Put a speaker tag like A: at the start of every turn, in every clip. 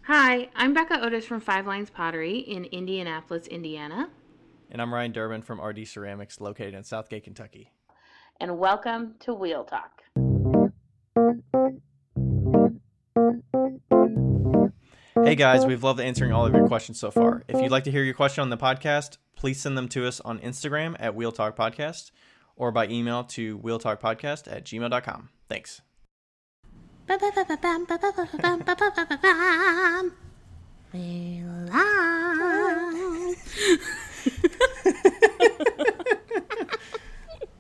A: Hi, I'm Becca Otis from Five Lines Pottery in Indianapolis, Indiana.
B: And I'm Ryan Durbin from RD Ceramics, located in Southgate, Kentucky.
A: And welcome to Wheel Talk.
B: Hey guys, we've loved answering all of your questions so far. If you'd like to hear your question on the podcast, please send them to us on Instagram at Wheel Talk Podcast or by email to wheeltalkpodcast@gmail.com. Thanks.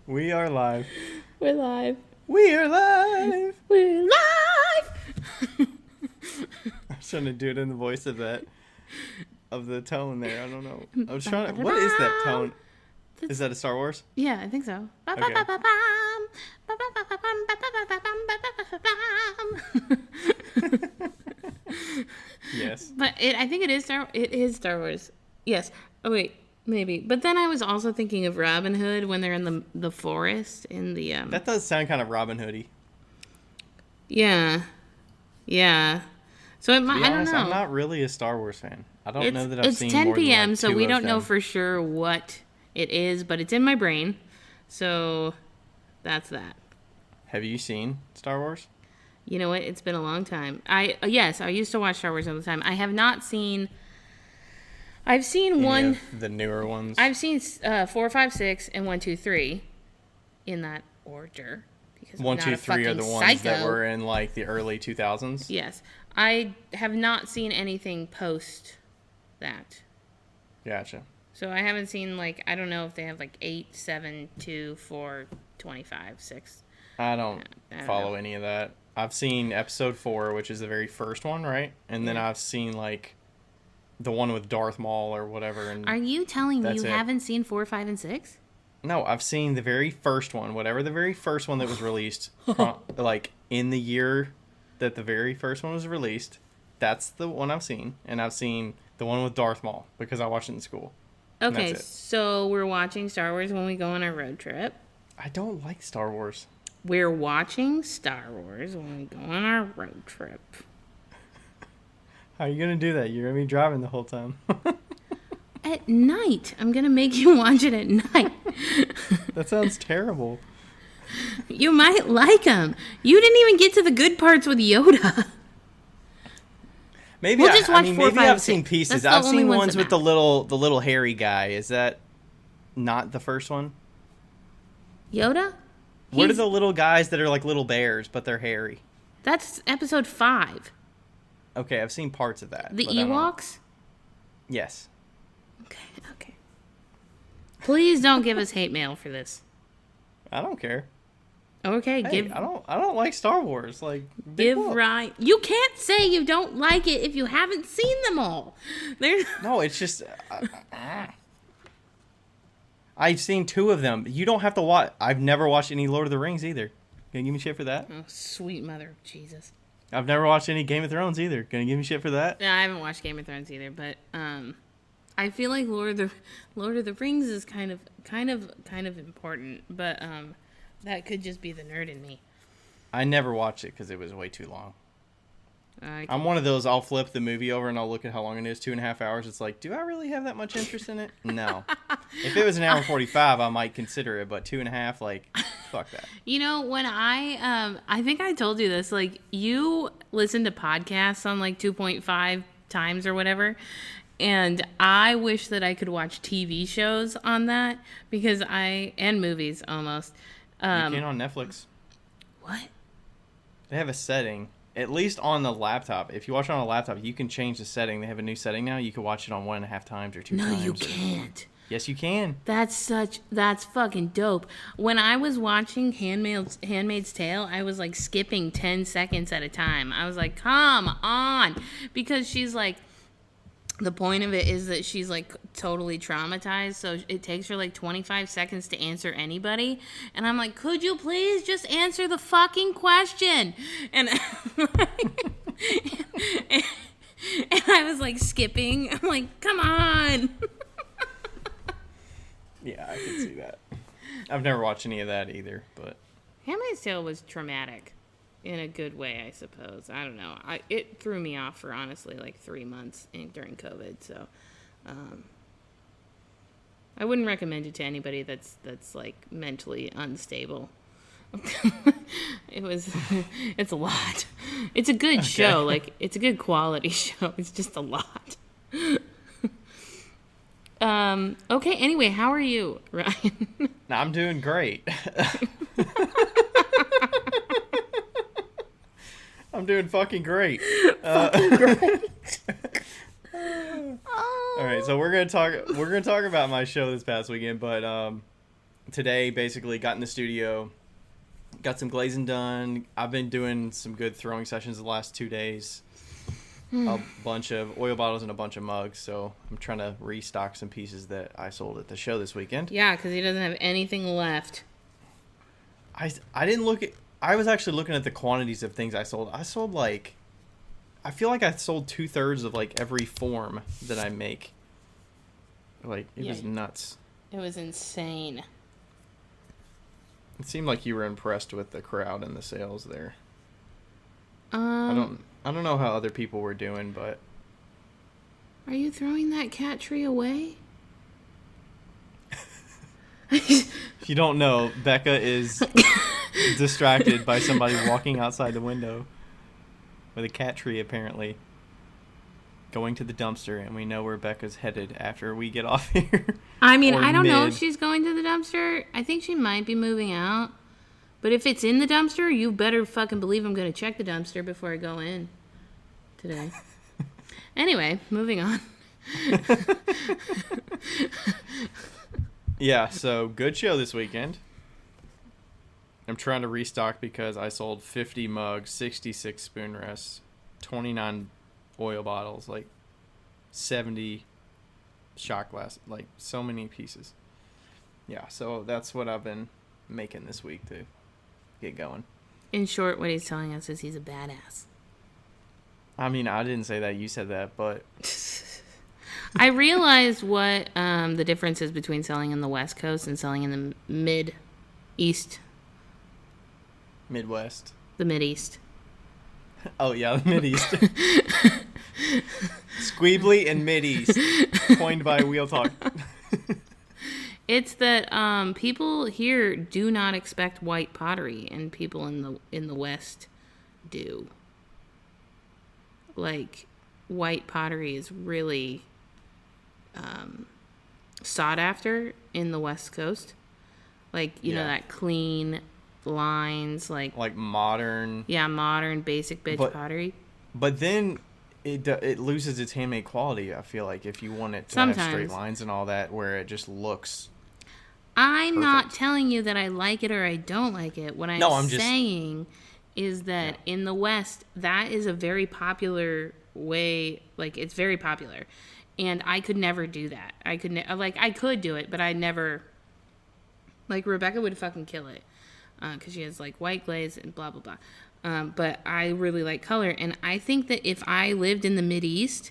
B: We are live.
A: We're live.
B: We are live.
A: We're live.
B: I was trying to do it in the voice of the tone there. I don't know. I was trying to. What is that tone? Is that a Star Wars?
A: Yeah, I think so.
B: Okay. Yes.
A: But I think it is Star Wars. Yes. Oh wait, maybe. But then I was also thinking of Robin Hood when they're in the forest in the
B: That does sound kind of Robin Hood-y.
A: Yeah. Yeah. So I don't know.
B: I'm not really a Star Wars fan. I don't know that I've seen
A: It's 10
B: more than
A: p.m.,
B: like
A: so
B: two
A: we
B: of
A: don't know
B: them.
A: for sure what it is, but it's in my brain. So that's that.
B: Have you seen Star Wars?
A: You know what? It's been a long time. I used to watch Star Wars all the time. I have not seen. I've seen
B: Any
A: one.
B: of the newer ones.
A: I've seen 4, 5, 6, and 1, 2, 3, in that order. Because
B: 1,
A: I'm
B: 2,
A: not a
B: 3 are the
A: fucking
B: ones that
A: psycho.
B: were in like the early 2000s.
A: Yes, I have not seen anything post that.
B: Gotcha.
A: So I haven't seen, like, I don't know if they have, like, 8, 7, 2, 4, 25, 6.
B: I don't follow
A: know.
B: any of that. I've seen episode 4, which is the very first one, right? And then
A: Yeah.
B: I've seen like the one with Darth Maul or whatever. And
A: Are you telling me you
B: That's it.
A: haven't seen 4, 5, and 6?
B: no, I've seen the very first one, whatever the very first one that was released, like in the year that the very first one was released. That's the one I've seen, and I've seen the one with Darth Maul because I watched it in school.
A: Okay,
B: that's it.
A: so we're watching Star Wars when we go on our road trip.
B: I don't like Star Wars.
A: We're watching Star Wars when we go on our road trip.
B: How are you gonna do that? You're gonna be driving the whole time.
A: At night. I'm going to make you watch it at night.
B: That sounds terrible.
A: You might like them. You didn't even get to the good parts with Yoda.
B: Maybe
A: We'll just watch 4,
B: maybe
A: 5,
B: I've seen
A: 6.
B: pieces.
A: That's the
B: I've
A: only
B: seen
A: ones
B: ones
A: that
B: with the little hairy guy. Is that not the first one?
A: Yoda?
B: What are
A: He's-
B: the little guys that are like little bears, but they're hairy?
A: That's episode 5.
B: Okay, I've seen parts of that.
A: The
B: but I don't-
A: Ewoks?
B: Yes.
A: Okay. Please don't give us hate mail for this.
B: I don't care.
A: Okay,
B: Hey, I don't like Star Wars. Like, big
A: give
B: whoop.
A: Ryan. You can't say you don't like it if you haven't seen them all. There's
B: No, it's just I've seen 2 of them. You don't have to watch. I've never watched any Lord of the Rings either. Gonna give me shit for that?
A: Oh, sweet mother of Jesus.
B: I've never watched any Game of Thrones either. Gonna give me shit for that?
A: No, I haven't watched Game of Thrones either, but I feel like Lord of the Rings is kind of important, but that could just be the nerd in me.
B: I never watched it because it was way too long. I'm one of those, I'll flip the movie over and I'll look at how long it is, 2.5 hours. It's like, do I really have that much interest in it? No. If it was an hour and 45, I might consider it, but 2.5, like, fuck that.
A: You know, when I think I told you this, like, you listen to podcasts on like 2.5 times or whatever, and I wish that I could watch TV shows on that because and movies almost.
B: You can on Netflix.
A: What?
B: They have a setting, at least on the laptop. If you watch it on a laptop, you can change the setting. They have a new setting now. You can watch it on 1.5 times or 2
A: No,
B: times.
A: you can't.
B: Yes, you can.
A: That's fucking dope. When I was watching Handmaid's Tale, I was like skipping 10 seconds at a time. I was like, come on. Because she's like, the point of it is that she's like totally traumatized. So it takes her like 25 seconds to answer anybody. And I'm like, could you please just answer the fucking question? And, and I was like skipping. I'm like, come on.
B: Yeah, I can see that. I've never watched any of that either, but
A: Handmaid's Tale was traumatic. in a good way, I suppose. I don't know. It threw me off for honestly like 3 months during COVID. So I wouldn't recommend it to anybody that's like mentally unstable. It's a lot. It's a good show. Like, it's a good quality show. It's just a lot. Okay, anyway, how are you, Ryan?
B: I'm doing great. I'm doing fucking great.
A: Fucking great.
B: All right, so we're gonna talk about my show this past weekend, but today basically got in the studio, got some glazing done. I've been doing some good throwing sessions the last 2 days. A bunch of oil bottles and a bunch of mugs, so I'm trying to restock some pieces that I sold at the show this weekend.
A: Yeah, because he doesn't have anything left.
B: I didn't look at... I was actually looking at the quantities of things I sold. I sold like... I feel like I sold 2/3 of like every form that I make. Like, it was nuts.
A: It was insane.
B: It seemed like you were impressed with the crowd and the sales there. I don't know how other people were doing, but...
A: Are you throwing that cat tree away?
B: You don't know, Becca is distracted by somebody walking outside the window with a cat tree, apparently, going to the dumpster, and we know where Becca's headed after we get off here.
A: I mean, I don't know if she's going to the dumpster. I think she might be moving out. But if it's in the dumpster, you better fucking believe I'm going to check the dumpster before I go in today. Anyway, moving on.
B: Yeah, so good show this weekend. I'm trying to restock because I sold 50 mugs, 66 spoon rests, 29 oil bottles, like 70 shot glass, like so many pieces. Yeah, so that's what I've been making this week to get going.
A: In short, what he's telling us is he's a badass.
B: I mean, I didn't say that. You said that, but...
A: I realized what the difference is between selling in the West Coast and selling in the Mid-East.
B: Midwest.
A: The Mid-East.
B: Oh, yeah, the Mid-East. Squeebly and Mid-East. Coined by Wheel Talk.
A: It's that people here do not expect white pottery, and people in the West do. Like, white pottery is really sought after in the West Coast. Like, you know, that clean lines, like
B: modern.
A: Yeah, modern basic bitch pottery.
B: But then it loses its handmade quality, I feel like, if you want it to have straight lines and all that, where it just looks
A: I'm not telling you that I like it or I don't like it. What I'm saying is that in the West, that is a very popular way. Like, it's very popular. And I could never do that. I could do it, but I never... Like, Rebecca would fucking kill it. Because she has, like, white glaze and blah, blah, blah. But I really like color. And I think that if I lived in the Mideast,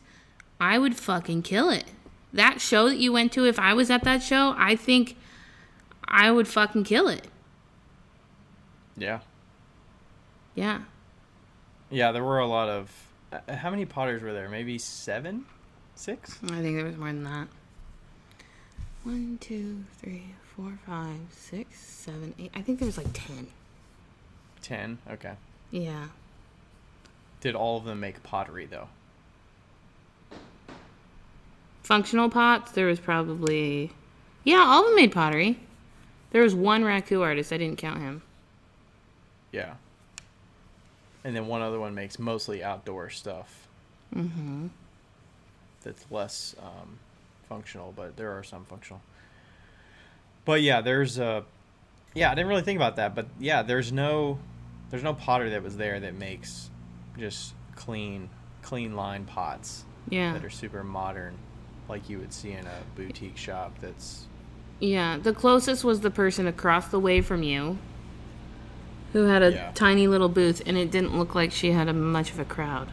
A: I would fucking kill it. That show that you went to, if I was at that show, I think I would fucking kill it.
B: Yeah.
A: Yeah.
B: Yeah, there were a lot of... how many potters were there? Maybe 7? 6?
A: I think there was more than that. 1, 2, 3, 4, 5, 6, 7, 8. I think there was like 10.
B: 10? Okay.
A: Yeah.
B: Did all of them make pottery, though?
A: Functional pots, there was probably... Yeah, all of them made pottery. There was one raku artist. I didn't count him.
B: Yeah. And then one other one makes mostly outdoor stuff.
A: Mm-hmm.
B: That's less functional, but there are some functional. But yeah, there's I didn't really think about that, but yeah, there's no potter that was there that makes just clean line pots.
A: Yeah.
B: That are super modern, like you would see in a boutique shop. That's...
A: Yeah, the closest was the person across the way from you, who had a tiny little booth, and it didn't look like she had much of a crowd.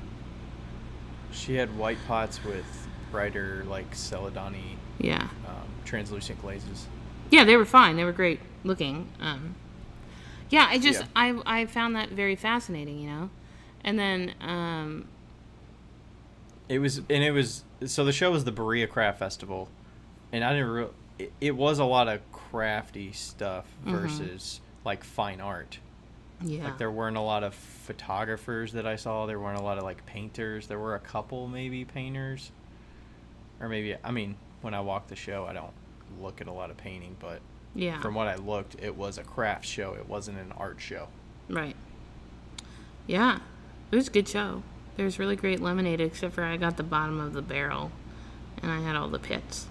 B: She had white pots with brighter, like, celadoni, translucent glazes.
A: Yeah, they were fine. They were great looking. Yeah, I found that very fascinating, you know? And then,
B: It was so the show was the Berea Craft Festival, and I didn't it was a lot of crafty stuff versus like fine art.
A: yeah.
B: Like there weren't a lot of photographers that I saw. There weren't a lot of like painters. There were a couple maybe painters, or maybe when I walk the show, I don't look at a lot of painting, but
A: Yeah.
B: from what I looked, it was a craft show. It wasn't an art show.
A: Right. Yeah. It was a good show. There was really great lemonade, except for I got the bottom of the barrel, and I had all the pits.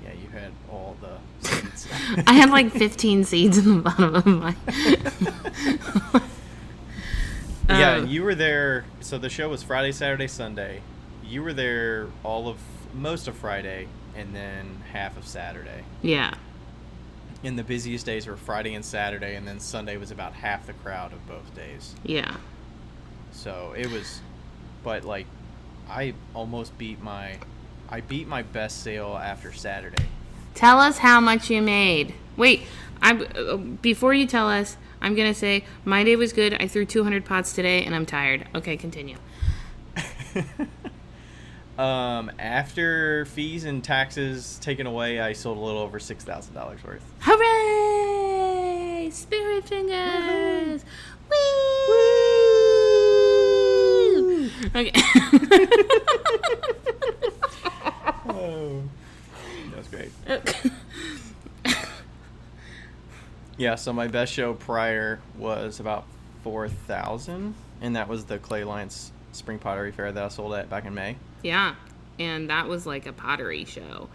B: Yeah, you had all the seeds.
A: I had like 15 seeds in the bottom of my...
B: Yeah, you were there. So the show was Friday, Saturday, Sunday. You were there most of Friday, and then half of Saturday.
A: Yeah.
B: And the busiest days were Friday and Saturday, and then Sunday was about half the crowd of both days.
A: Yeah.
B: So it was, but like, I beat my best sale after Saturday.
A: Tell us how much you made. Wait, before you tell us, I'm going to say, my day was good. I threw 200 pots today, and I'm tired. Okay, continue.
B: After fees and taxes taken away, I sold a little over $6,000 worth.
A: Hooray! Spirit fingers! Woo! Woo! Okay.
B: Oh, that was great. Yeah, so my best show prior was about 4,000, and that was the Clay Alliance Spring Pottery Fair that I sold at back in May.
A: Yeah, and that was like a pottery show.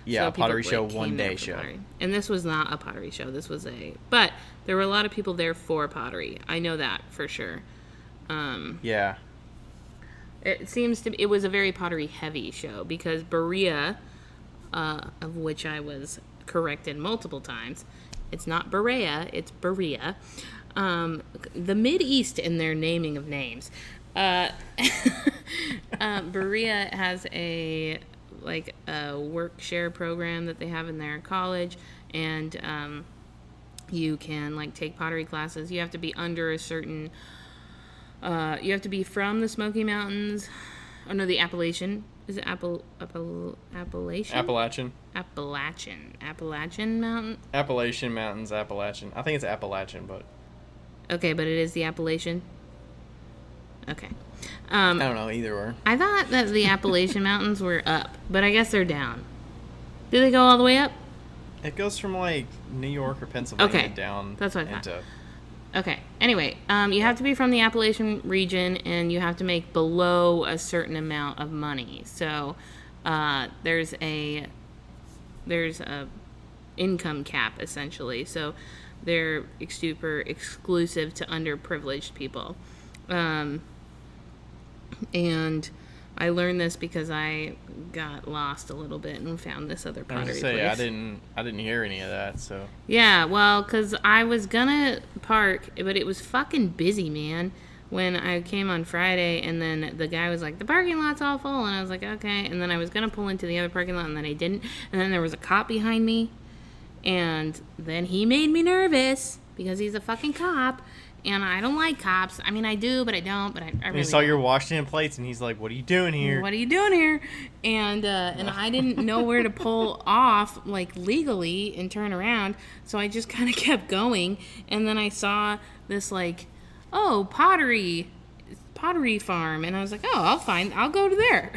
B: Yeah,
A: so
B: a pottery show,
A: came
B: one
A: there
B: day
A: for
B: show.
A: pottery. And this was not a pottery show. This was but there were a lot of people there for pottery. I know that for sure.
B: Yeah.
A: It was a very pottery heavy show because Berea, of which I was corrected multiple times, it's not Berea, it's Berea. The Mid-East in their naming of names. Berea has a work share program that they have in their college, and you can like take pottery classes. You have to be under a certain you have to be from the Smoky Mountains. Oh no, the Appalachian. Is it Appalachian?
B: Appalachian
A: Mountain?
B: Appalachian Mountains, Appalachian. I think it's Appalachian, but...
A: Okay, but it is the Appalachian? Okay.
B: I don't know, either or.
A: I thought that the Appalachian Mountains were up, but I guess they're down. Do they go all the way up?
B: It goes from, like, New York or Pennsylvania down.
A: That's what I thought. Okay. Anyway, you have to be from the Appalachian region, and you have to make below a certain amount of money. So there's a income cap, essentially. So they're super exclusive to underprivileged people. And I learned this because I got lost a little bit and found this other pottery place.
B: I didn't hear any of that, so.
A: Yeah, well, because I was gonna park, but it was fucking busy, man, when I came on Friday, and then the guy was like, the parking lot's all full, and I was like, okay, and then I was gonna pull into the other parking lot, and then I didn't, and then there was a cop behind me, and then he made me nervous, because he's a fucking cop, and I don't like cops. I mean, I do, but I don't. But I really
B: He saw
A: don't.
B: your Washington plates, and he's like, "What are you doing here?"
A: What are you doing here? And I didn't know where to pull off, like, legally and turn around. So I just kind of kept going. And then I saw this, like, pottery farm. And I was like, I'll go to there.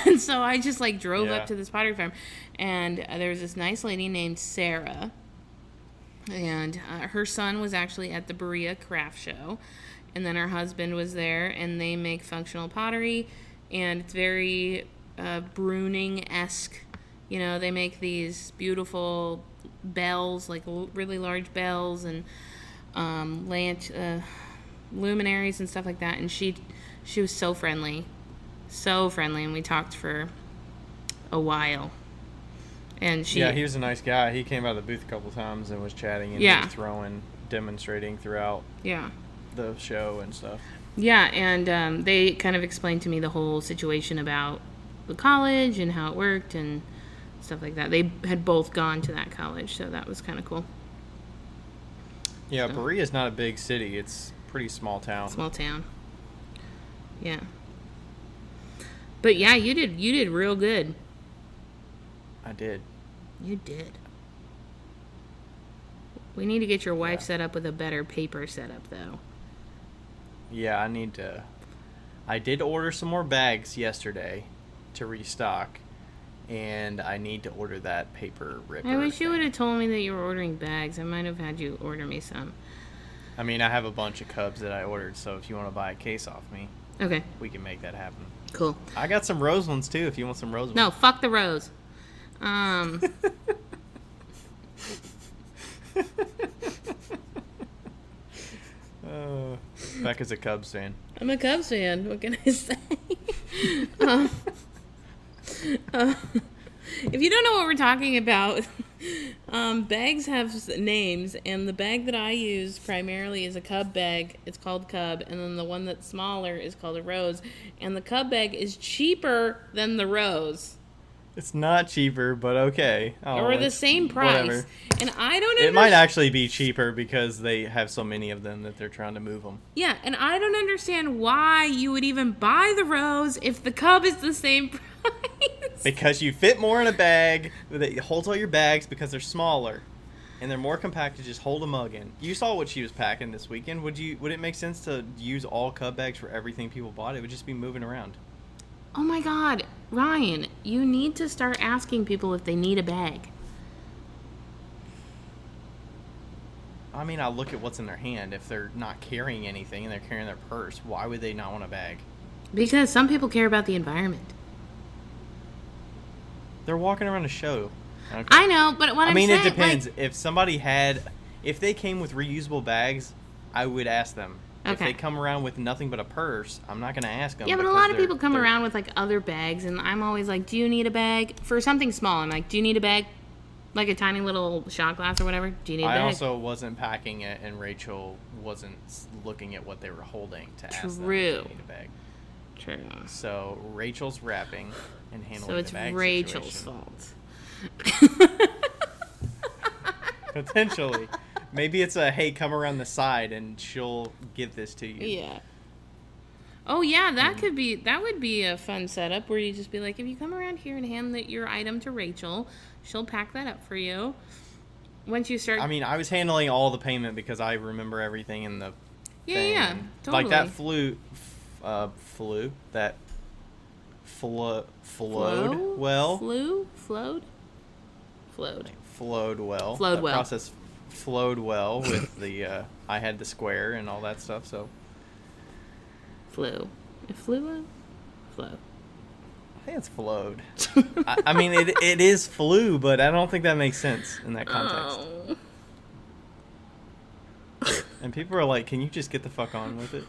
A: And so I just, like, drove up to this pottery farm. And there was this nice lady named Sarah. And her son was actually at the Berea Craft Show, and then her husband was there, and they make functional pottery, and it's very Bruning-esque. You know, they make these beautiful bells, like really large bells, and luminaries and stuff like that. And she was so friendly, and we talked for a while. And
B: he was a nice guy. He came out of the booth a couple times and was chatting and he was demonstrating throughout the show and stuff.
A: Yeah, and they kind of explained to me the whole situation about the college and how it worked and stuff like that. They had both gone to that college, so that was kind of cool.
B: Yeah, Berea's not a big city. It's a pretty small town.
A: Small town. Yeah. But yeah, you did real good.
B: I did.
A: You did. We need to get your wife set up with a better paper setup, though.
B: Yeah, I need to. I did order some more bags yesterday to restock, and I need to order that paper ripper.
A: I wish you would have told me that you were ordering bags. I might have had you order me some.
B: I mean, I have a bunch of Cubs that I ordered, so if you want to buy a case off me,
A: okay,
B: we can make that happen.
A: Cool.
B: I got some rose ones, too, if you want some rose ones.
A: No, fuck the rose.
B: Becca's a Cubs fan.
A: I'm a Cubs fan. What can I say? If you don't know what we're talking about, bags have names, and the bag that I use primarily is a Cub bag. It's called Cub, and then the one that's smaller is called a Rose, and the Cub bag is cheaper than the Rose.
B: It's not cheaper, but okay.
A: Or the same price. Whatever. And I don't understand.
B: It might actually be cheaper because they have so many of them that they're trying to move them.
A: Yeah, and I don't understand why you would even buy the Rose if the Cub is the same price.
B: Because you fit more in a bag that holds all your bags because they're smaller. And they're more compact to just hold a mug in. You saw what she was packing this weekend. Would it make sense to use all Cub bags for everything people bought? It would just be moving around.
A: Oh my God, Ryan, you need to start asking people if they need a bag.
B: I mean, I'll look at what's in their hand. If they're not carrying anything and they're carrying their purse, why would they not want a bag? Because
A: some people care about the environment.
B: They're walking around a show. Okay.
A: I know, but what I'm saying...
B: I mean, it depends. Like, if they came with reusable bags, I would ask them. Okay. If they come around with nothing but a purse, I'm not going to ask them.
A: Yeah, but a lot of people come around with, like, other bags, and I'm always like, do you need a bag? For something small, I'm like, do you need a bag? Like a tiny little shot glass or whatever? Do you need a bag?
B: I also wasn't packing it, and Rachel wasn't looking at what they were holding to ask them if they need a bag.
A: True.
B: So Rachel's wrapping and handling the bag
A: situation. So it's Rachel's fault.
B: Potentially. Maybe it's hey, come around the side and she'll give this to you.
A: Yeah. Oh yeah, that would be a fun setup where you just be like, if you come around here and hand your item to Rachel, she'll pack that up for you. Once you start...
B: I mean, I was handling all the payment because I remember everything in the thing.
A: Yeah, totally.
B: Like that flowed well. That process flowed well with the I had the square and all that stuff, so
A: flow.
B: I think it's flowed. I mean it is flew, but I don't think that makes sense in that context. And people are like, can you just get the fuck on with it?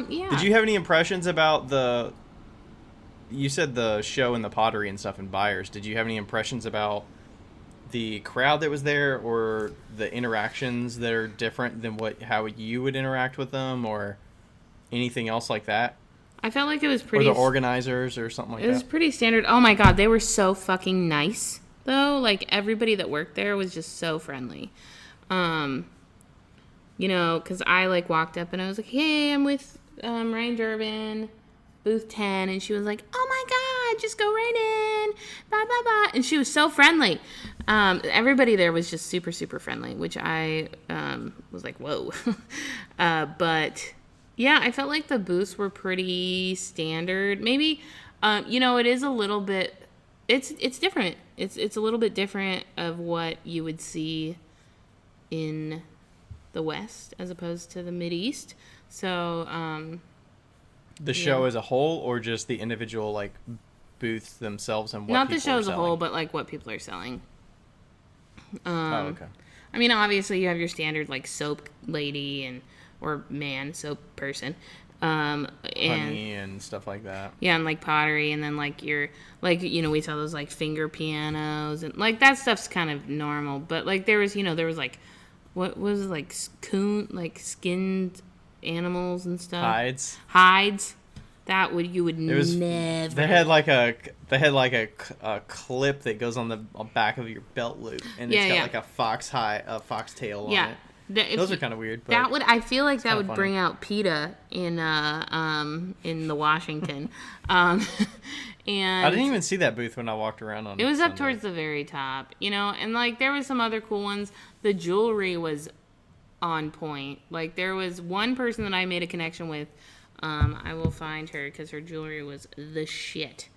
A: Yeah.
B: Did you have any impressions about you said the show and the pottery and stuff in Byers. Did you have any impressions about the crowd that was there, or the interactions that are different than how you would interact with them, or anything else like that?
A: I felt like it was pretty...
B: Or the organizers or something like that?
A: It was pretty standard. Oh my God, they were so fucking nice, though. Like, everybody that worked there was just so friendly. You know, because I, like, walked up and I was like, hey, I'm with Ryan Durbin, booth 10, and she was like, oh my God, just go right in, blah, blah, blah. And she was so friendly. Everybody there was just super, super friendly, which I was like, whoa. But, yeah, I felt like the booths were pretty standard. Maybe, you know, it is a little bit, it's different. It's a little bit different of what you would see in the West as opposed to the Mideast. So,
B: the show as a whole, or just the individual, like, booths themselves and what
A: not
B: people
A: the show
B: are
A: as a
B: selling?
A: whole, but like what people are selling.
B: Okay.
A: I mean, obviously you have your standard like soap lady or man soap person, and
B: honey and stuff like that.
A: Yeah, and like pottery, and then like you know, we saw those like finger pianos and like that stuff's kind of normal. But like there was like what was it, like skinned animals and stuff.
B: Hides.
A: You would never.
B: They had like a clip that goes on the back of your belt loop, and it's got like a foxtail on it. Those are kind of weird. But
A: I feel like that would
B: funny.
A: bring out PETA in the Washington. And
B: I didn't even see that booth when I walked around on.
A: It was
B: Sunday.
A: up towards the very top, and like there was some other cool ones. The jewelry was on point. Like there was one person that I made a connection with. I will find her because her jewelry was the shit.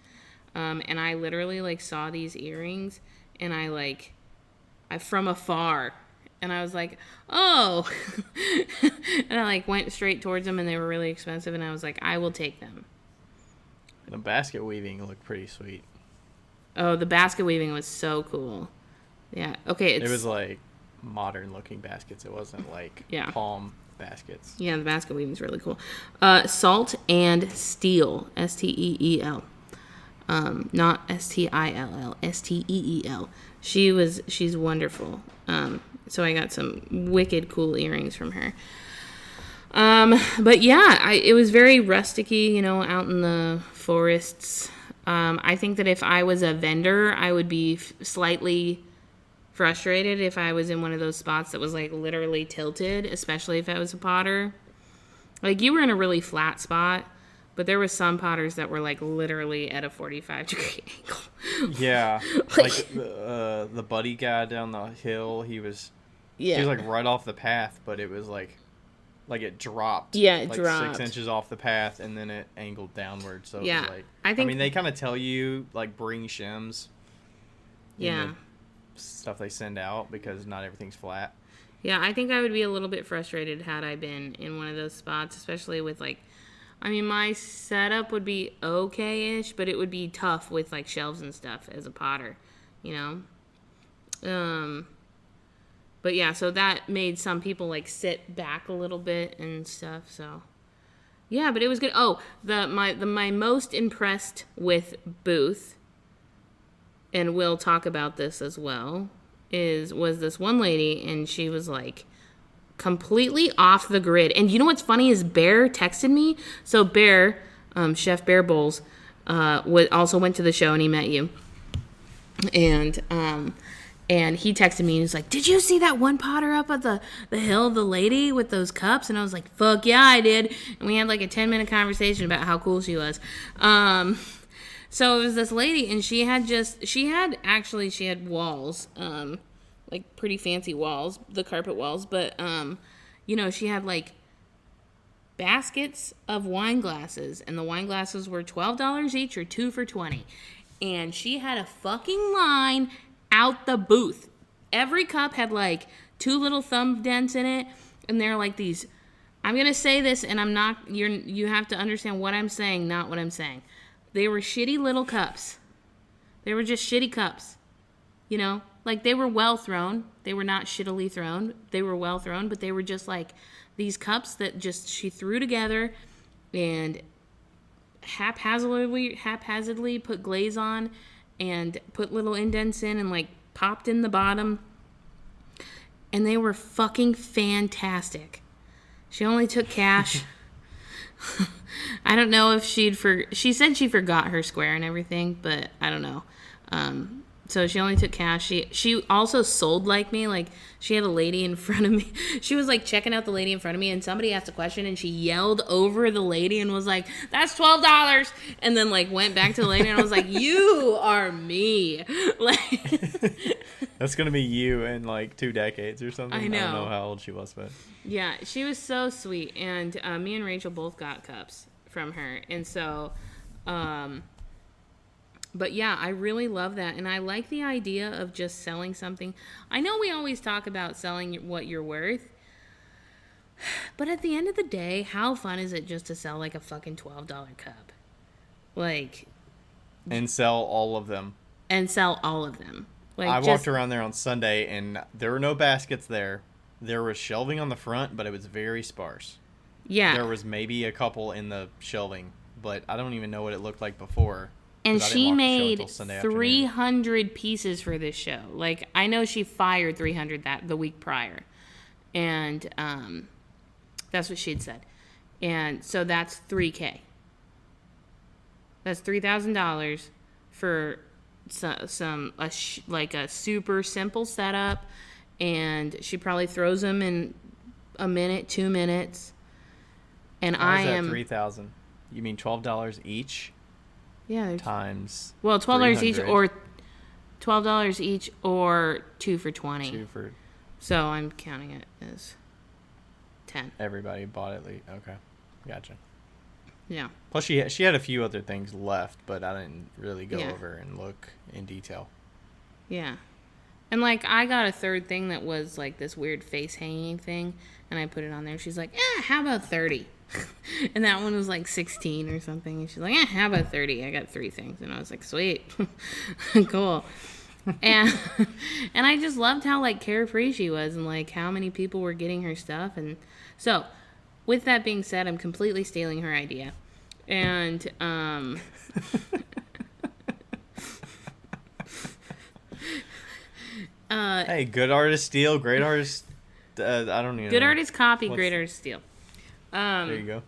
A: And I literally like saw these earrings, and I from afar. And I was like, oh. And I like went straight towards them, and they were really expensive. And I was like, I will take them.
B: The basket weaving looked pretty sweet.
A: Oh, the basket weaving was so cool. Yeah. Okay.
B: It was like modern looking baskets. It wasn't like palm baskets.
A: Yeah, the basket weaving is really cool. Salt and Steel. Steel. Not Still. Steel. She's wonderful. So I got some wicked cool earrings from her. But yeah, it was very rusticy, out in the forests. I think that if I was a vendor, I would be slightly frustrated if I was in one of those spots that was like literally tilted, especially if I was a potter. Like you were in a really flat spot, but there was some potters that were like literally at a 45-degree angle.
B: Yeah, like the buddy guy down the hill, he was like right off the path, but it was like it dropped.
A: Yeah, it
B: like
A: dropped
B: 6 inches off the path, and then it angled downward. So
A: yeah,
B: it was like, I mean, they kind of tell you like bring shims.
A: Yeah.
B: Stuff they send out because not everything's flat.
A: Yeah, I think I would be a little bit frustrated had I been in one of those spots, especially with like, I mean, my setup would be okay-ish, but it would be tough with like shelves and stuff as a potter, But yeah, so that made some people like sit back a little bit and stuff. So yeah, but it was good. Oh, my most impressed with booth, and we'll talk about this as well, was this one lady, and she was like completely off the grid. And you know what's funny is Bear texted me. So Bear, Chef Bear Bowles, also went to the show, and he met you. And he texted me and he was like, did you see that one potter up at the hill, the lady with those cups? And I was like, fuck yeah, I did. And we had like a 10-minute conversation about how cool she was. So it was this lady, and she had walls, like pretty fancy walls, the carpet walls. But, she had like baskets of wine glasses, and the wine glasses were $12 each or 2 for $20. And she had a fucking line out the booth. Every cup had like 2 little thumb dents in it, and they're like these. I'm gonna say this, and I'm not. You have to understand what I'm saying, not what I'm saying. They were shitty little cups. They were just shitty cups, like they were well thrown. They were not shittily thrown. They were well thrown, but they were just like these cups that just she threw together, and haphazardly put glaze on. And put little indents in and, like, popped in the bottom. And they were fucking fantastic. She only took cash. I don't know if she said she forgot her square and everything, but I don't know. So she only took cash. She also sold like me. Like, she had a lady in front of me. She was, like, checking out the lady in front of me, and somebody asked a question, and she yelled over the lady and was like, that's $12. And then, like, went back to the lady, and I was like, you are me. Like,
B: that's going to be you in, like, 2 decades or something.
A: I know.
B: I don't know how old she was, but.
A: Yeah, she was so sweet. And me and Rachel both got cups from her. And so, but yeah, I really love that. And I like the idea of just selling something. I know we always talk about selling what you're worth. But at the end of the day, how fun is it just to sell like a fucking $12 cup? Like.
B: And sell all of them.
A: Like,
B: I walked around there on Sunday, and there were no baskets there. There was shelving on the front, but it was very sparse.
A: Yeah.
B: There was maybe a couple in the shelving, but I don't even know what it looked like before.
A: And she made 300 pieces for this show. Like, I know she fired 300 the week prior. And that's what she'd said. And so that's $3,000. That's $3,000 for like a super simple setup, and she probably throws them in a minute, 2 minutes. And
B: Why is that $3,000? You mean $12 each?
A: Yeah.
B: Times.
A: Well, $12 each, or $12 each, or 2 for $20.
B: 2 for.
A: So I'm counting it as 10.
B: Everybody bought it. Okay, gotcha.
A: Yeah.
B: Plus, she had a few other things left, but I didn't really go over and look in detail.
A: Yeah. And, like, I got a third thing that was, like, this weird face hanging thing, and I put it on there. She's like, how about 30? And that one was, like, 16 or something. And she's like, how about 30? I got 3 things. And I was like, sweet. Cool. And I just loved how, like, carefree she was, and, like, how many people were getting her stuff. And so, with that being said, I'm completely stealing her idea. And,
B: hey, good artist steal, great artist. I don't even.
A: Good artist copy, great artist steal.
B: There you go.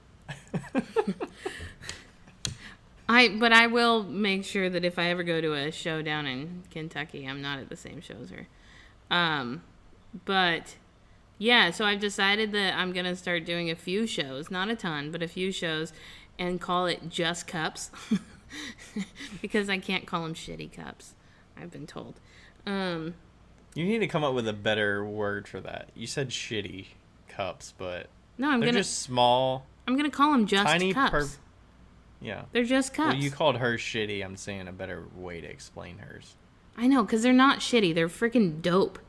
A: But I will make sure that if I ever go to a show down in Kentucky, I'm not at the same show as her. But yeah, so I've decided that I'm gonna start doing a few shows, not a ton, but a few shows, and call it just cups, because I can't call them shitty cups. I've been told.
B: You need to come up with a better word for that. You said shitty cups, but
A: no,
B: they're just small.
A: I'm gonna call them just
B: tiny
A: cups.
B: Yeah,
A: they're just cups.
B: Well, you called hers shitty. I'm saying a better way to explain hers.
A: I know, because they're not shitty. They're freaking dope.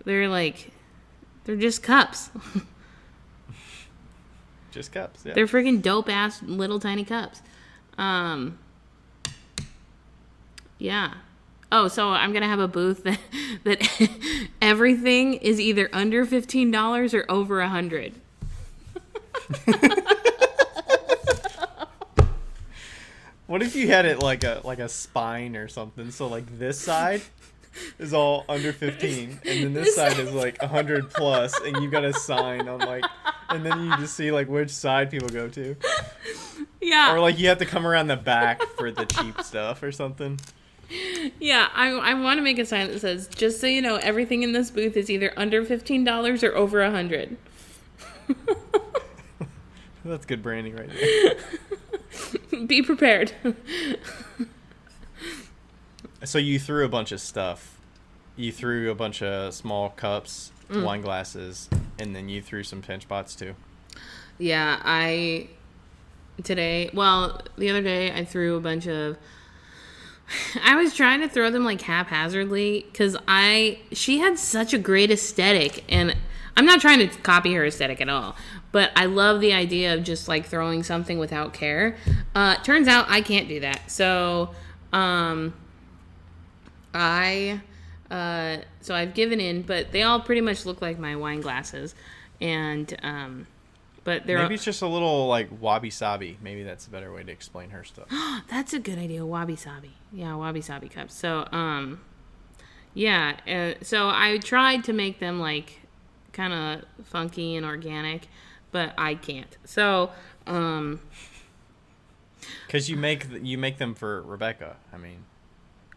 A: They're just cups.
B: Just cups, yeah.
A: They're freaking dope-ass little tiny cups. Yeah. Oh, so I'm going to have a booth that everything is either under $15 or over $100.
B: What if you had it like a spine or something? So like this side is all under 15, and then this side is like 100 plus, and you got a sign on like, and then you just see like which side people go to.
A: Yeah.
B: Or like you have to come around the back for the cheap stuff or something.
A: Yeah, I want to make a sign that says, just so you know, everything in this booth is either under $15 or over $100.
B: That's good branding right there.
A: Be prepared.
B: So you threw a bunch of stuff. You threw a bunch of small cups, wine glasses, and then you threw some pinch pots too. Yeah,
A: the other day I threw a bunch of, I was trying to throw them like haphazardly because she had such a great aesthetic, and I'm not trying to copy her aesthetic at all, but I love the idea of just like throwing something without care. Turns out I can't do that. So, so I've given in, but they all pretty much look like my wine glasses, and, but they're
B: maybe it's just a little like wabi sabi. Maybe that's a better way to explain her stuff.
A: That's a good idea, wabi sabi. Yeah, wabi sabi cups. So, yeah, so I tried to make them like kind of funky and organic, but I can't. So,
B: because you make them for Rebecca. I mean,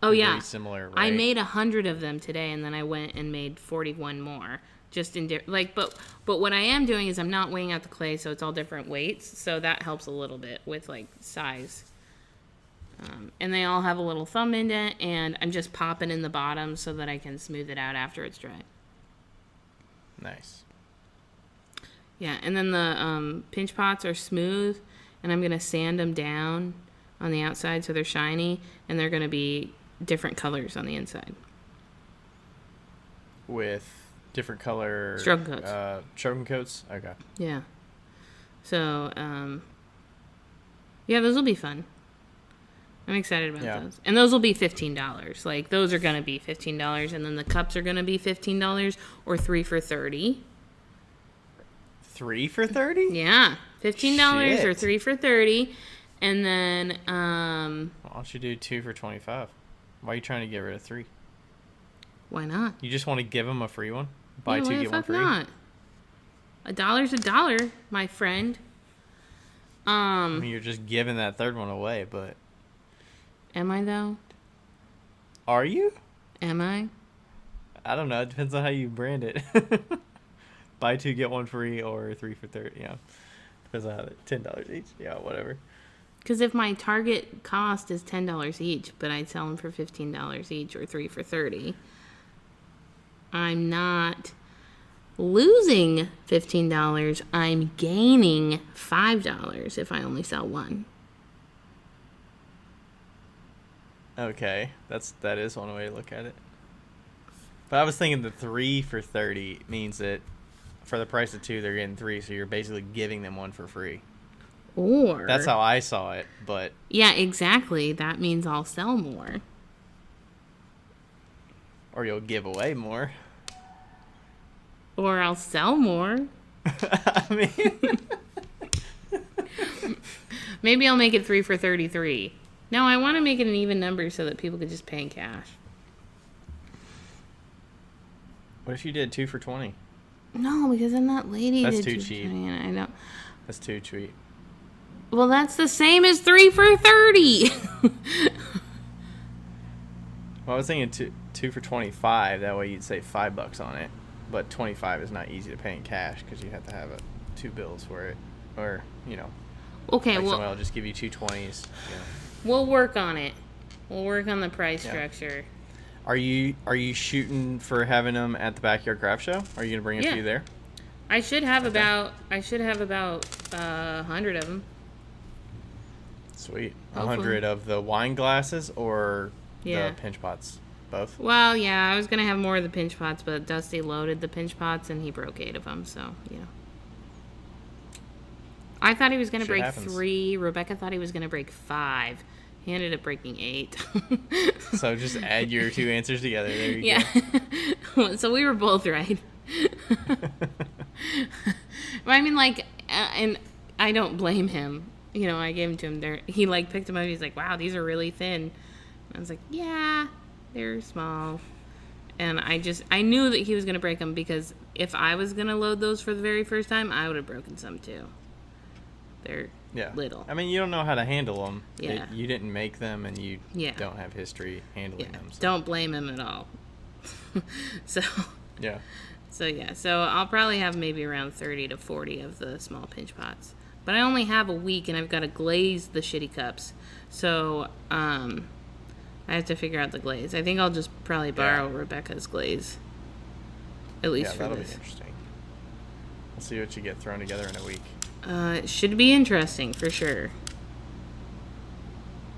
A: oh yeah,
B: very similar. Right?
A: I made 100 of them today, and then I went and made 41 more. Just in but what I am doing is I'm not weighing out the clay, so it's all different weights. So that helps a little bit with like size. And they all have a little thumb indent, and I'm just popping in the bottom so that I can smooth it out after it's dry.
B: Nice.
A: Yeah, and then the pinch pots are smooth, and I'm going to sand them down on the outside so they're shiny, and they're going to be different colors on the inside.
B: With different color...
A: Stroking coats.
B: Stroking coats? Okay.
A: Yeah. So, yeah, those will be fun. I'm excited about those. And those will be $15. Like, those are going to be $15, and then the cups are going to be $15 or 3 for $30.
B: 3 for $30?
A: Yeah. $15
B: Shit.
A: or 3 for $30. And then,
B: why don't you do 2 for $25? Why are you trying to get rid of 3?
A: Why not?
B: You just want to give them a free one? Buy 2, get 1 free?
A: Not? $1's $1, my friend.
B: I mean, you're just giving that third one away, but
A: Am I, though?
B: Are you?
A: Am I?
B: I don't know. It depends on how you brand it. Buy 2, get 1 free, or 3 for 30. Yeah. Depends on how $10 each. Yeah, whatever.
A: Because if my target cost is $10 each, but I'd sell them for $15 each or 3 for 30, I'm not losing $15. I'm gaining $5 if I only sell one.
B: Okay, that is one way to look at it. But I was thinking the 3 for 30 means that for the price of 2, they're getting 3, so you're basically giving them 1 for free.
A: Or
B: that's how I saw it, but
A: yeah, exactly. That means I'll sell more.
B: Or you'll give away more.
A: Or I'll sell more.
B: I mean,
A: maybe I'll make it 3 for 33. No, I want to make it an even number so that people could just pay in cash.
B: What if you did 2 for 20?
A: No, because then that lady
B: That's
A: did
B: too
A: 2
B: cheap.
A: for 20 and I don't.
B: That's too cheap.
A: Well, that's the same as 3 for 30.
B: Well, I was thinking 2 for 25. That way you'd save $5 on it. But 25 is not easy to pay in cash because you have to have 2 bills for it, or
A: Okay,
B: like
A: well,
B: someone will just give you 2 20s.
A: We'll work on it. We'll work on the price structure.
B: Are you shooting for having them at the Backyard Craft Show? Are you gonna bring a few there?
A: I should have about 100 of them.
B: Sweet.
A: Hopefully.
B: 100 of the wine glasses or
A: Yeah.
B: the pinch pots? Both?
A: Well, yeah, I was going to have more of the pinch pots, but Dusty loaded the pinch pots and he broke 8 of them, so, I thought he was going to break 3. Rebecca thought he was going to break 5. He ended up breaking 8.
B: So just add your 2 answers together. There you
A: go. So we were both right. But I mean, and I don't blame him. I gave them to him there. He, picked them up. He's like, wow, these are really thin. And I was like, yeah, they're small. And I knew that he was going to break them because if I was going to load those for the very first time, I would have broken some too. They're little.
B: I mean, you don't know how to handle them.
A: Yeah.
B: You didn't make them, and you don't have history handling them. So.
A: Don't blame him at all. So.
B: Yeah.
A: So I'll probably have maybe around 30 to 40 of the small pinch pots. But I only have a week, and I've got to glaze the shitty cups. So I have to figure out the glaze. I think I'll just probably borrow Rebecca's glaze. At least for
B: that'll
A: this.
B: be interesting. We'll see what you get thrown together in a week.
A: It should be interesting, for sure.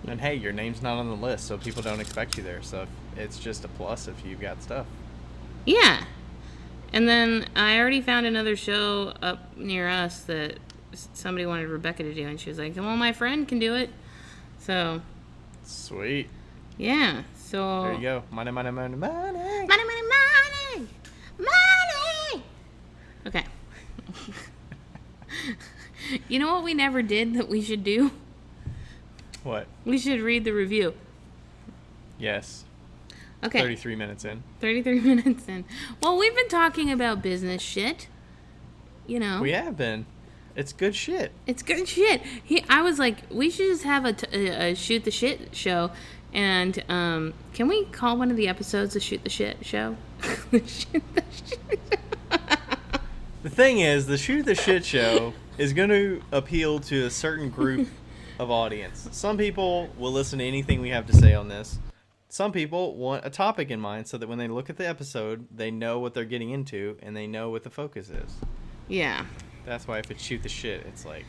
B: And hey, your name's not on the list, so people don't expect you there. So it's just a plus if you've got stuff.
A: Yeah. And then I already found another show up near us that somebody wanted Rebecca to do, and she was like, well, my friend can do it. So.
B: Sweet.
A: Yeah. So.
B: There you go. Money, money, money, money.
A: Money, money, money. Money. Okay. You know what we never did that we should do?
B: What?
A: We should read the review.
B: Yes.
A: Okay.
B: 33 minutes in.
A: 33 minutes in. Well, we've been talking about business shit.
B: We have been. It's good shit.
A: It's good shit. I was like, we should just have a shoot the shit show. And can we call one of the episodes a shoot the shit show? Shoot the shit.
B: The thing is, the Shoot the Shit show is going to appeal to a certain group of audience. Some people will listen to anything we have to say on this. Some people want a topic in mind so that when they look at the episode, they know what they're getting into and they know what the focus is.
A: Yeah.
B: That's why if it's Shoot the Shit, it's like,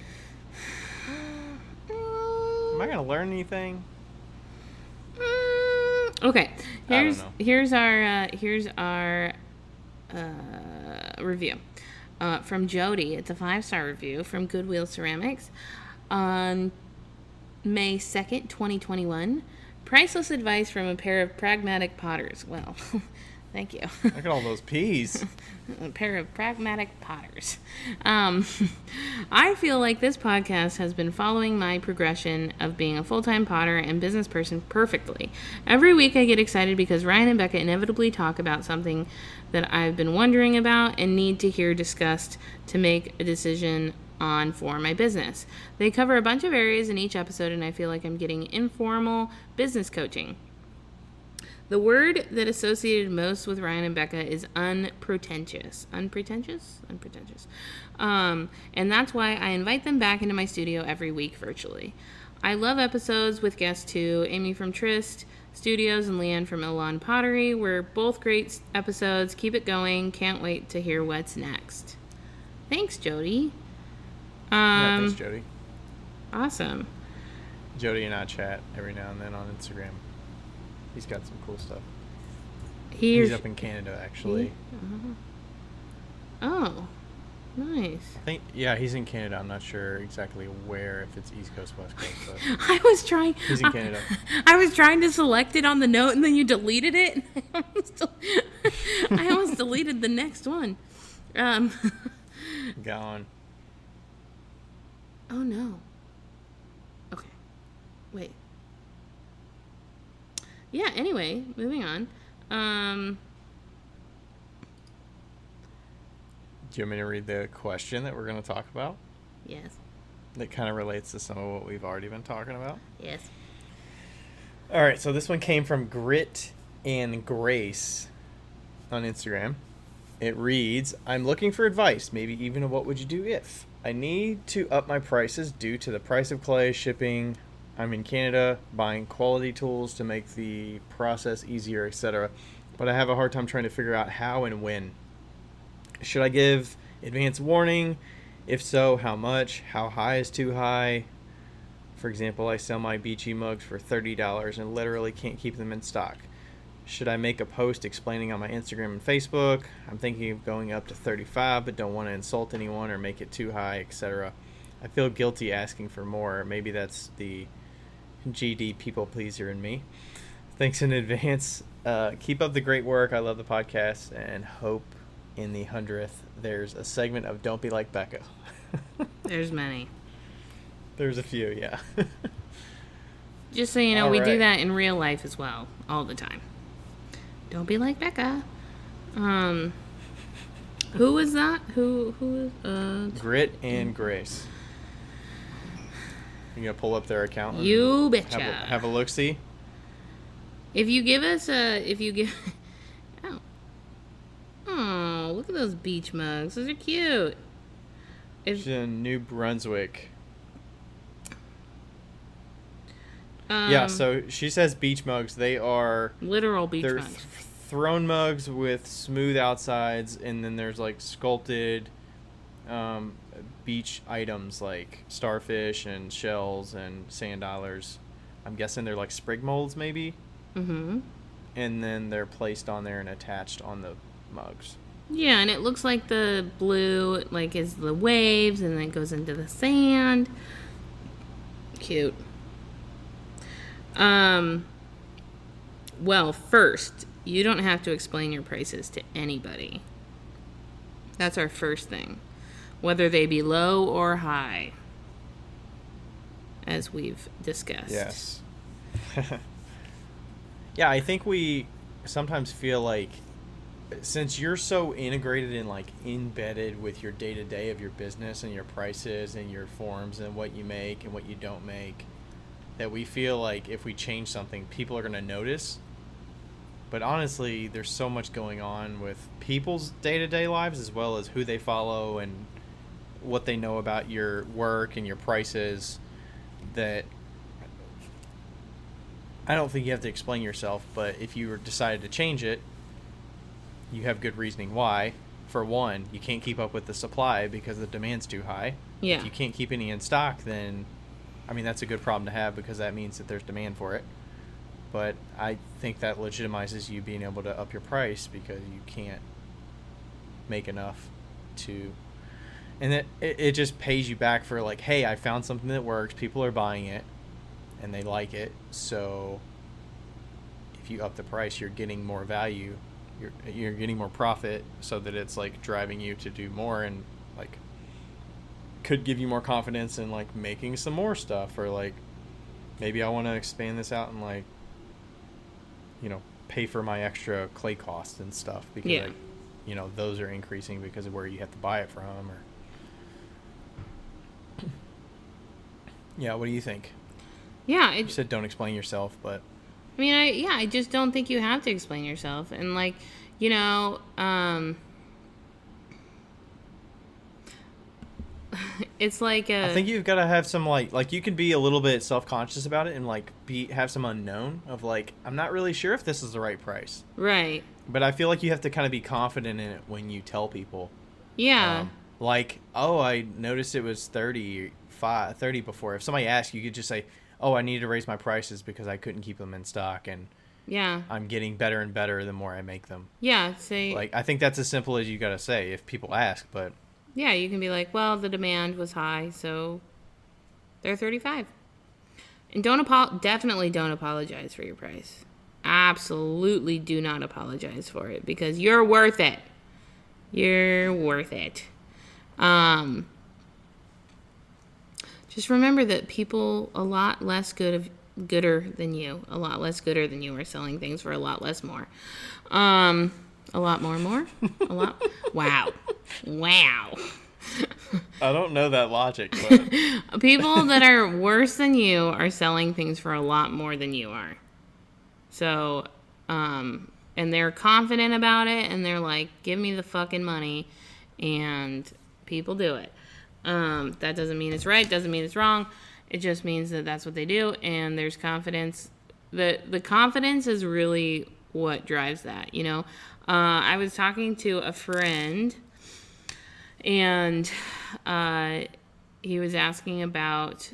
B: am I going to learn anything?
A: Okay. Here's our review. From Jody. It's a 5-star review from Goodwill Ceramics on May 2nd, 2021. Priceless advice from a pair of pragmatic potters. Well, thank you.
B: Look at all those P's.
A: A pair of pragmatic potters. I feel like this podcast has been following my progression of being a full-time potter and business person perfectly. Every week I get excited because Ryan and Becca inevitably talk about something that I've been wondering about and need to hear discussed to make a decision on for my business. They cover a bunch of areas in each episode, and I feel like I'm getting informal business coaching. The word that associated most with Ryan and Becca is unpretentious. Unpretentious? Unpretentious. And that's why I invite them back into my studio every week virtually. I love episodes with guests too. Amy from Trist Studios and Leanne from Ilan Pottery were both great episodes. Keep it going. Can't wait to hear what's next. Thanks, Jody.
B: Yeah, thanks, Jody.
A: Awesome.
B: Jody and I chat every now and then on Instagram. He's got some cool stuff. He's up in Canada, actually.
A: Oh, nice.
B: I think, yeah, he's in Canada. I'm not sure exactly where, if it's East Coast, West Coast. But
A: I was trying.
B: He's in Canada.
A: I was trying to select it on the note, and then you deleted it. I almost deleted the next one.
B: Gone.
A: Oh, no. Okay. Wait. Yeah, anyway, moving on. Do
B: you want me to read the question that we're going to talk about?
A: Yes.
B: That kind of relates to some of what we've already been talking about?
A: Yes.
B: All right, so this one came from Grit and Grace on Instagram. It reads, I'm looking for advice, maybe even a what would you do if. I need to up my prices due to the price of clay, shipping. I'm in Canada buying quality tools to make the process easier, etc. But I have a hard time trying to figure out how and when. Should I give advance warning? If so, how much? How high is too high? For example, I sell my beachy mugs for $30 and literally can't keep them in stock. Should I make a post explaining on my Instagram and Facebook? I'm thinking of going up to 35 but don't want to insult anyone or make it too high, etc. I feel guilty asking for more. Maybe that's the GD people pleaser in me. Thanks in advance. Keep up the great work. I love the podcast and hope in the 100th there's a segment of Don't Be Like Becca.
A: There's many.
B: There's a few, yeah.
A: Just so you know,
B: All
A: we
B: right.
A: do that in real life as well, all the time. Don't be like Becca. Who was that? Who
B: Grit and Grace. You gonna pull up their account?
A: You betcha.
B: Have a look-see?
A: If you give us oh, look at those beach mugs. Those are cute.
B: She's in New Brunswick. Yeah, so she says beach mugs. They are
A: literal beach
B: they're
A: mugs.
B: Throne mugs with smooth outsides, and then there's like sculpted beach items like starfish and shells and sand dollars. I'm guessing they're like sprig molds, maybe.
A: Mm-hmm.
B: And then they're placed on there and attached on the mugs.
A: Yeah, and it looks like the blue like is the waves, and then it goes into the sand. Cute. Well, first, you don't have to explain your prices to anybody. That's our first thing. Whether they be low or high, as we've discussed.
B: Yes. Yeah, I think we sometimes feel like, since you're so integrated and like embedded with your day-to-day of your business and your prices and your forms and what you make and what you don't make, that we feel like if we change something, people are going to notice. But honestly, there's so much going on with people's day-to-day lives as well as who they follow and what they know about your work and your prices, that I don't think you have to explain yourself. But if you decided to change it, you have good reasoning why. For one, you can't keep up with the supply because the demand's too high.
A: Yeah.
B: If you can't keep any in stock, then I mean, that's a good problem to have because that means that there's demand for it. But I think that legitimizes you being able to up your price because you can't make enough to... And it just pays you back for like, hey, I found something that works. People are buying it and they like it. So if you up the price, you're getting more value. You're getting more profit so that it's like driving you to do more and like could give you more confidence in like making some more stuff, or like maybe I want to expand this out and like, you know, pay for my extra clay costs and stuff because like, you know, those are increasing because of where you have to buy it from, or Yeah, what do you think?
A: Yeah,
B: You said don't explain yourself, but
A: I mean, I just don't think you have to explain yourself. And like, you know, it's like
B: I think you've got to have some like you can be a little bit self-conscious about it and like have some unknown of like I'm not really sure if this is the right price.
A: right.
B: But I feel like you have to kind of be confident in it when you tell people.
A: Yeah.
B: Like, oh, I noticed it was 30 before. If somebody asks, you could just say, "Oh, I need to raise my prices because I couldn't keep them in stock and
A: Yeah.
B: I'm getting better and better the more I make them."
A: Yeah. Say,
B: Like, I think that's as simple as you got to say if people ask, but
A: yeah, you can be like, well, the demand was high, so they're 35. And definitely don't apologize for your price. Absolutely do not apologize for it because you're worth it. You're worth it. Just remember that people a lot less gooder than you are selling things for a lot less more. A lot more? A lot? Wow.
B: I don't know that logic, but
A: People that are worse than you are selling things for a lot more than you are. So, and they're confident about it, and they're like, give me the fucking money, and people do it. That doesn't mean it's right, doesn't mean it's wrong. It just means that that's what they do, and there's confidence. The confidence is really what drives that, you know? I was talking to a friend, and he was asking about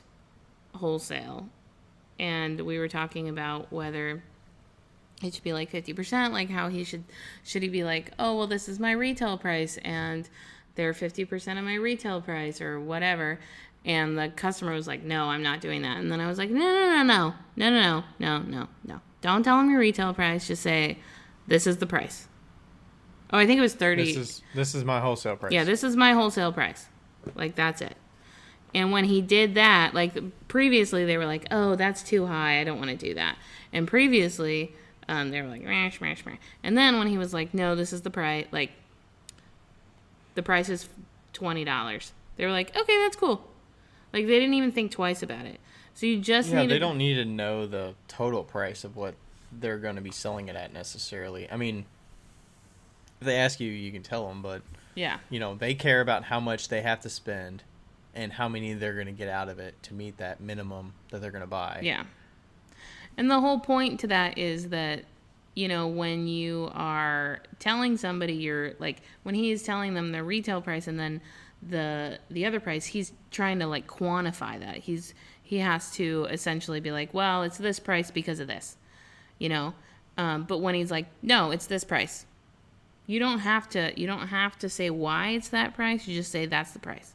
A: wholesale, and we were talking about whether it should be like 50%, like how should he be like, oh, well, this is my retail price, and they're 50% of my retail price, or whatever. And the customer was like, no, I'm not doing that. And then I was like, no. Don't tell them your retail price. Just say, this is the price. Oh, I think it was 30.
B: This is my wholesale price.
A: Yeah, this is my wholesale price. Like, that's it. And when he did that, like, previously they were like, oh, that's too high. I don't want to do that. And previously, they were like, smash. And then when he was like, no, this is the price, like, the price is $20. They were like, okay, that's cool. Like, they didn't even think twice about it. So you just need
B: they don't need to know the total price of what they're going to be selling it at necessarily. I mean, if they ask you, you can tell them, but
A: yeah,
B: you know, they care about how much they have to spend and how many they're going to get out of it to meet that minimum that they're going to buy.
A: Yeah. And the whole point to that is that, you know, when you are telling somebody when he is telling them the retail price and then the other price, he's trying to like quantify that. He has to essentially be like, well, it's this price because of this, you know. But when he's like, no, it's this price. You don't have to say why it's that price. You just say that's the price.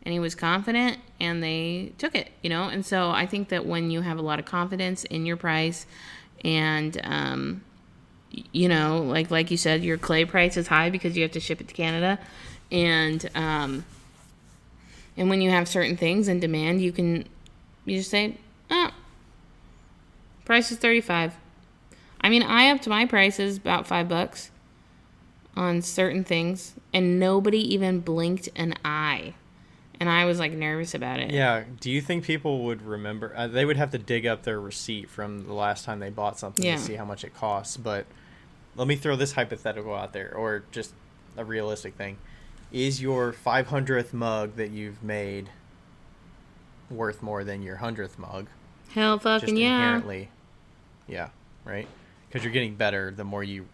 A: And he was confident, and they took it, you know. And so I think that when you have a lot of confidence in your price, and you know, like you said, your clay price is high because you have to ship it to Canada, and when you have certain things in demand, you just say, oh, price is $35. I mean, I upped my prices about $5 on certain things, and nobody even blinked an eye. And I was, like, nervous about it.
B: Yeah. Do you think people would remember? They would have to dig up their receipt from the last time they bought something to see how much it costs. But let me throw this hypothetical out there, or just a realistic thing. Is your 500th mug that you've made worth more than your 100th mug?
A: Hell fucking
B: just
A: yeah.
B: Inherently. Yeah, right? Because you're getting better the more you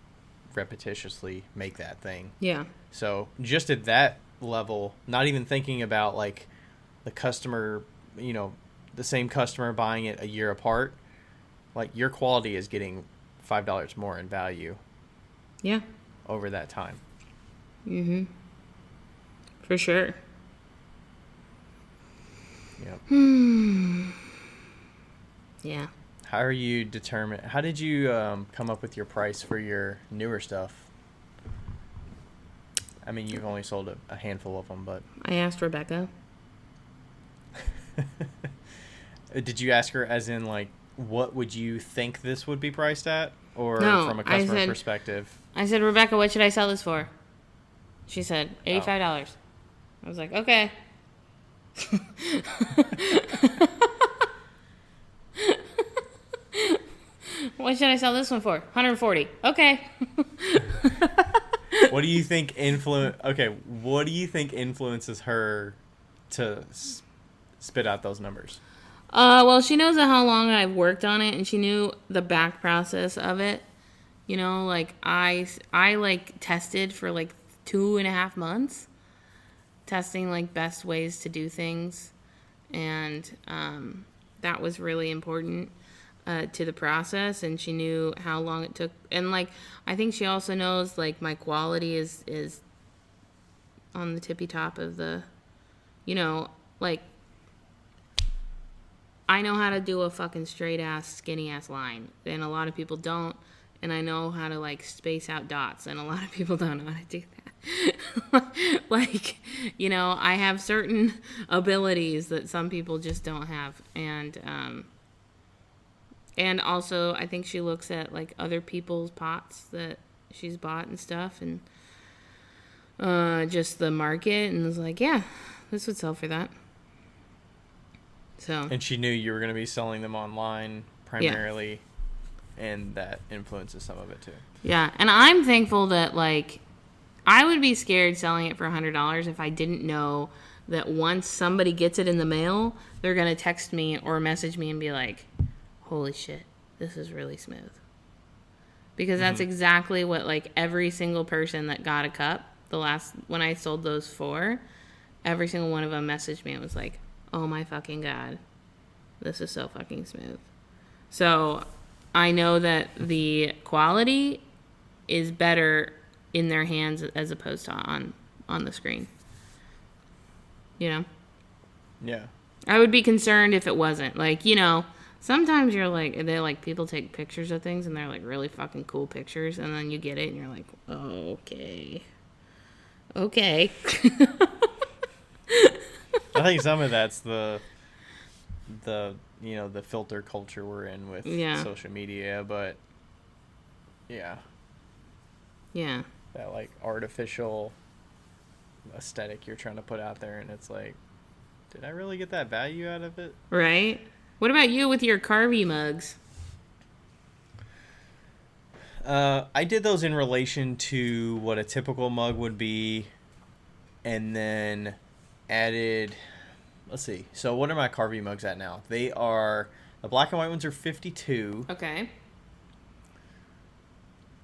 B: repetitiously make that thing.
A: Yeah.
B: So just at that level, not even thinking about like the customer, you know, the same customer buying it a year apart, like your quality is getting $5 more in value.
A: Yeah.
B: Over that time.
A: Mm-hmm. For sure.
B: Yep.
A: Yeah.
B: How did you come up with your price for your newer stuff? I mean, you've only sold a handful of them, but...
A: I asked Rebecca.
B: Did you ask her as in, like, what would you think this would be priced at? Or
A: no,
B: from a customer perspective?
A: I said, Rebecca, what should I sell this for? She said, $85. I was like, okay. should I sell this one for? 140. Okay.
B: What do you think what do you think influences her to spit out those numbers?
A: Well, she knows how long I've worked on it, and she knew the back process of it. You know, like I like tested for like 2.5 months, testing like best ways to do things, and that was really important to the process. And she knew how long it took, and like I think she also knows like my quality is on the tippy top of the, you know, like. I know how to do a fucking straight ass, skinny ass line, and a lot of people don't. And I know how to like space out dots, and a lot of people don't know how to do that. Like, you know, I have certain abilities that some people just don't have, and also I think she looks at like other people's pots that she's bought and stuff, and just the market, and was like, yeah, this would sell for that. So.
B: And she knew you were going to be selling them online primarily, and that influences some of it too.
A: Yeah, and I'm thankful that, like, I would be scared selling it for $100 if I didn't know that once somebody gets it in the mail, they're going to text me or message me and be like, holy shit, this is really smooth. Because that's exactly what, like, every single person that got a cup, when I sold those 4, every single one of them messaged me and was like, oh my fucking God, this is so fucking smooth. So I know that the quality is better in their hands as opposed to on the screen. You know?
B: Yeah.
A: I would be concerned if it wasn't. Like, you know, sometimes you're like, people take pictures of things and they're like really fucking cool pictures, and then you get it and you're like, oh, okay.
B: I think some of that's the you know, the filter culture we're in with social media, but yeah, that like artificial aesthetic you're trying to put out there, and it's like, did I really get that value out of it?
A: Right. What about you with your carvy mugs?
B: I did those in relation to what a typical mug would be, and then added, let's see, so what are my carvy mugs at now? They are, the black and white ones are 52.
A: Okay.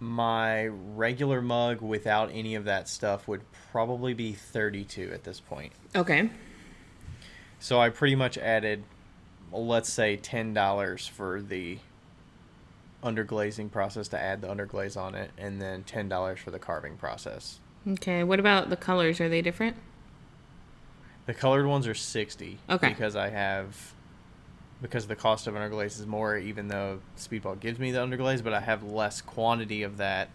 B: My regular mug without any of that stuff would probably be 32 at this point.
A: Okay.
B: So I pretty much added, let's say, $10 for the underglazing process to add the underglaze on it, and then $10 for the carving process.
A: Okay. What about the colors? Are they different?
B: The colored ones are 60.
A: Okay.
B: Because the cost of underglaze is more, even though Speedball gives me the underglaze, but I have less quantity of that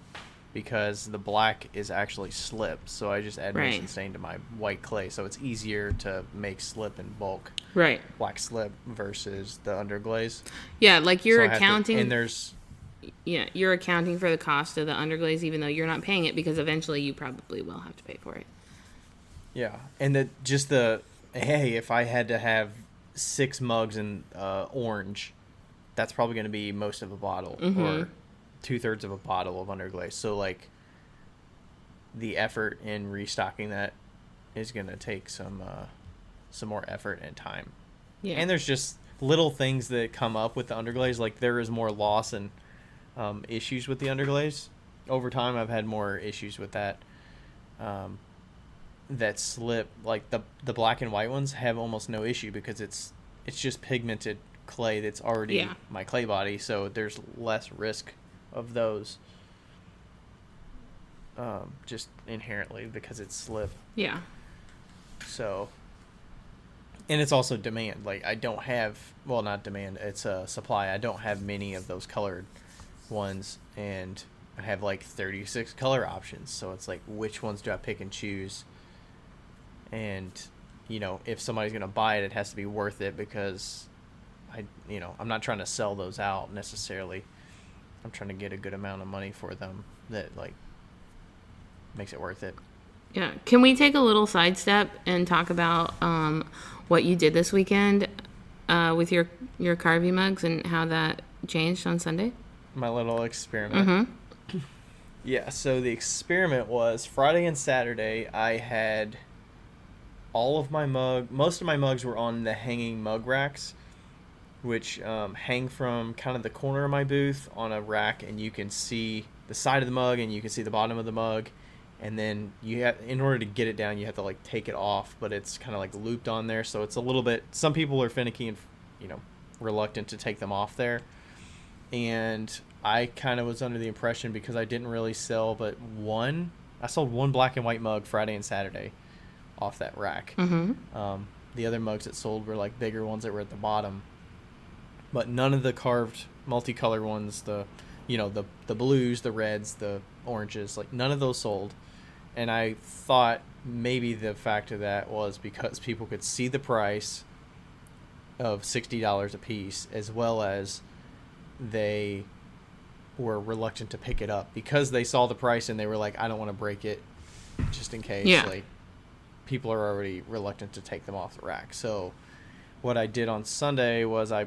B: because the black is actually slip. So I just add mission stain to my white clay, so it's easier to make slip in bulk.
A: Right.
B: Black slip versus the underglaze.
A: Yeah, like you're accounting.
B: Yeah,
A: you're accounting for the cost of the underglaze, even though you're not paying it, because eventually you probably will have to pay for it.
B: Yeah, and hey, if I had to have 6 mugs in orange, that's probably going to be most of a bottle, or 2/3 of a bottle of underglaze. So like, the effort in restocking that is going to take some more effort and time. Yeah, and there's just little things that come up with the underglaze. Like, there is more loss and issues with the underglaze over time. I've had more issues with that. That slip, like the black and white ones, have almost no issue because it's just pigmented clay that's already my clay body, so there's less risk of those, just inherently because it's slip.
A: Yeah.
B: So, and it's also demand. Like, I don't have, well, not demand, it's a supply. I don't have many of those colored ones, and I have like 36 color options, so it's like, which ones do I pick and choose? And, you know, if somebody's going to buy it, it has to be worth it, because I'm not trying to sell those out necessarily. I'm trying to get a good amount of money for them that, like, makes it worth it.
A: Yeah. Can we take a little sidestep and talk about what you did this weekend with your carvy mugs and how that changed on Sunday?
B: my little experiment. Yeah, so the experiment was Friday and Saturday. I had most of my mugs were on the hanging mug racks, which hang from kind of the corner of my booth on a rack, and you can see the side of the mug and you can see the bottom of the mug. And then in order to get it down, you have to like take it off, but it's kind of like looped on there, so it's a little bit. Some people are finicky and reluctant to take them off there, and I kind of was under the impression, because I didn't really sell but one. I sold one black and white mug Friday and Saturday off that rack. The other mugs that sold were like bigger ones that were at the bottom, but none of the carved multicolored ones, the blues, the reds, the oranges, like none of those sold. And I thought maybe the fact of that was because people could see the price of $60 a piece, as well as they were reluctant to pick it up because they saw the price and they were like, I don't want to break it just in case.
A: Yeah.
B: Like, people are already reluctant to take them off the rack. So what I did on Sunday was I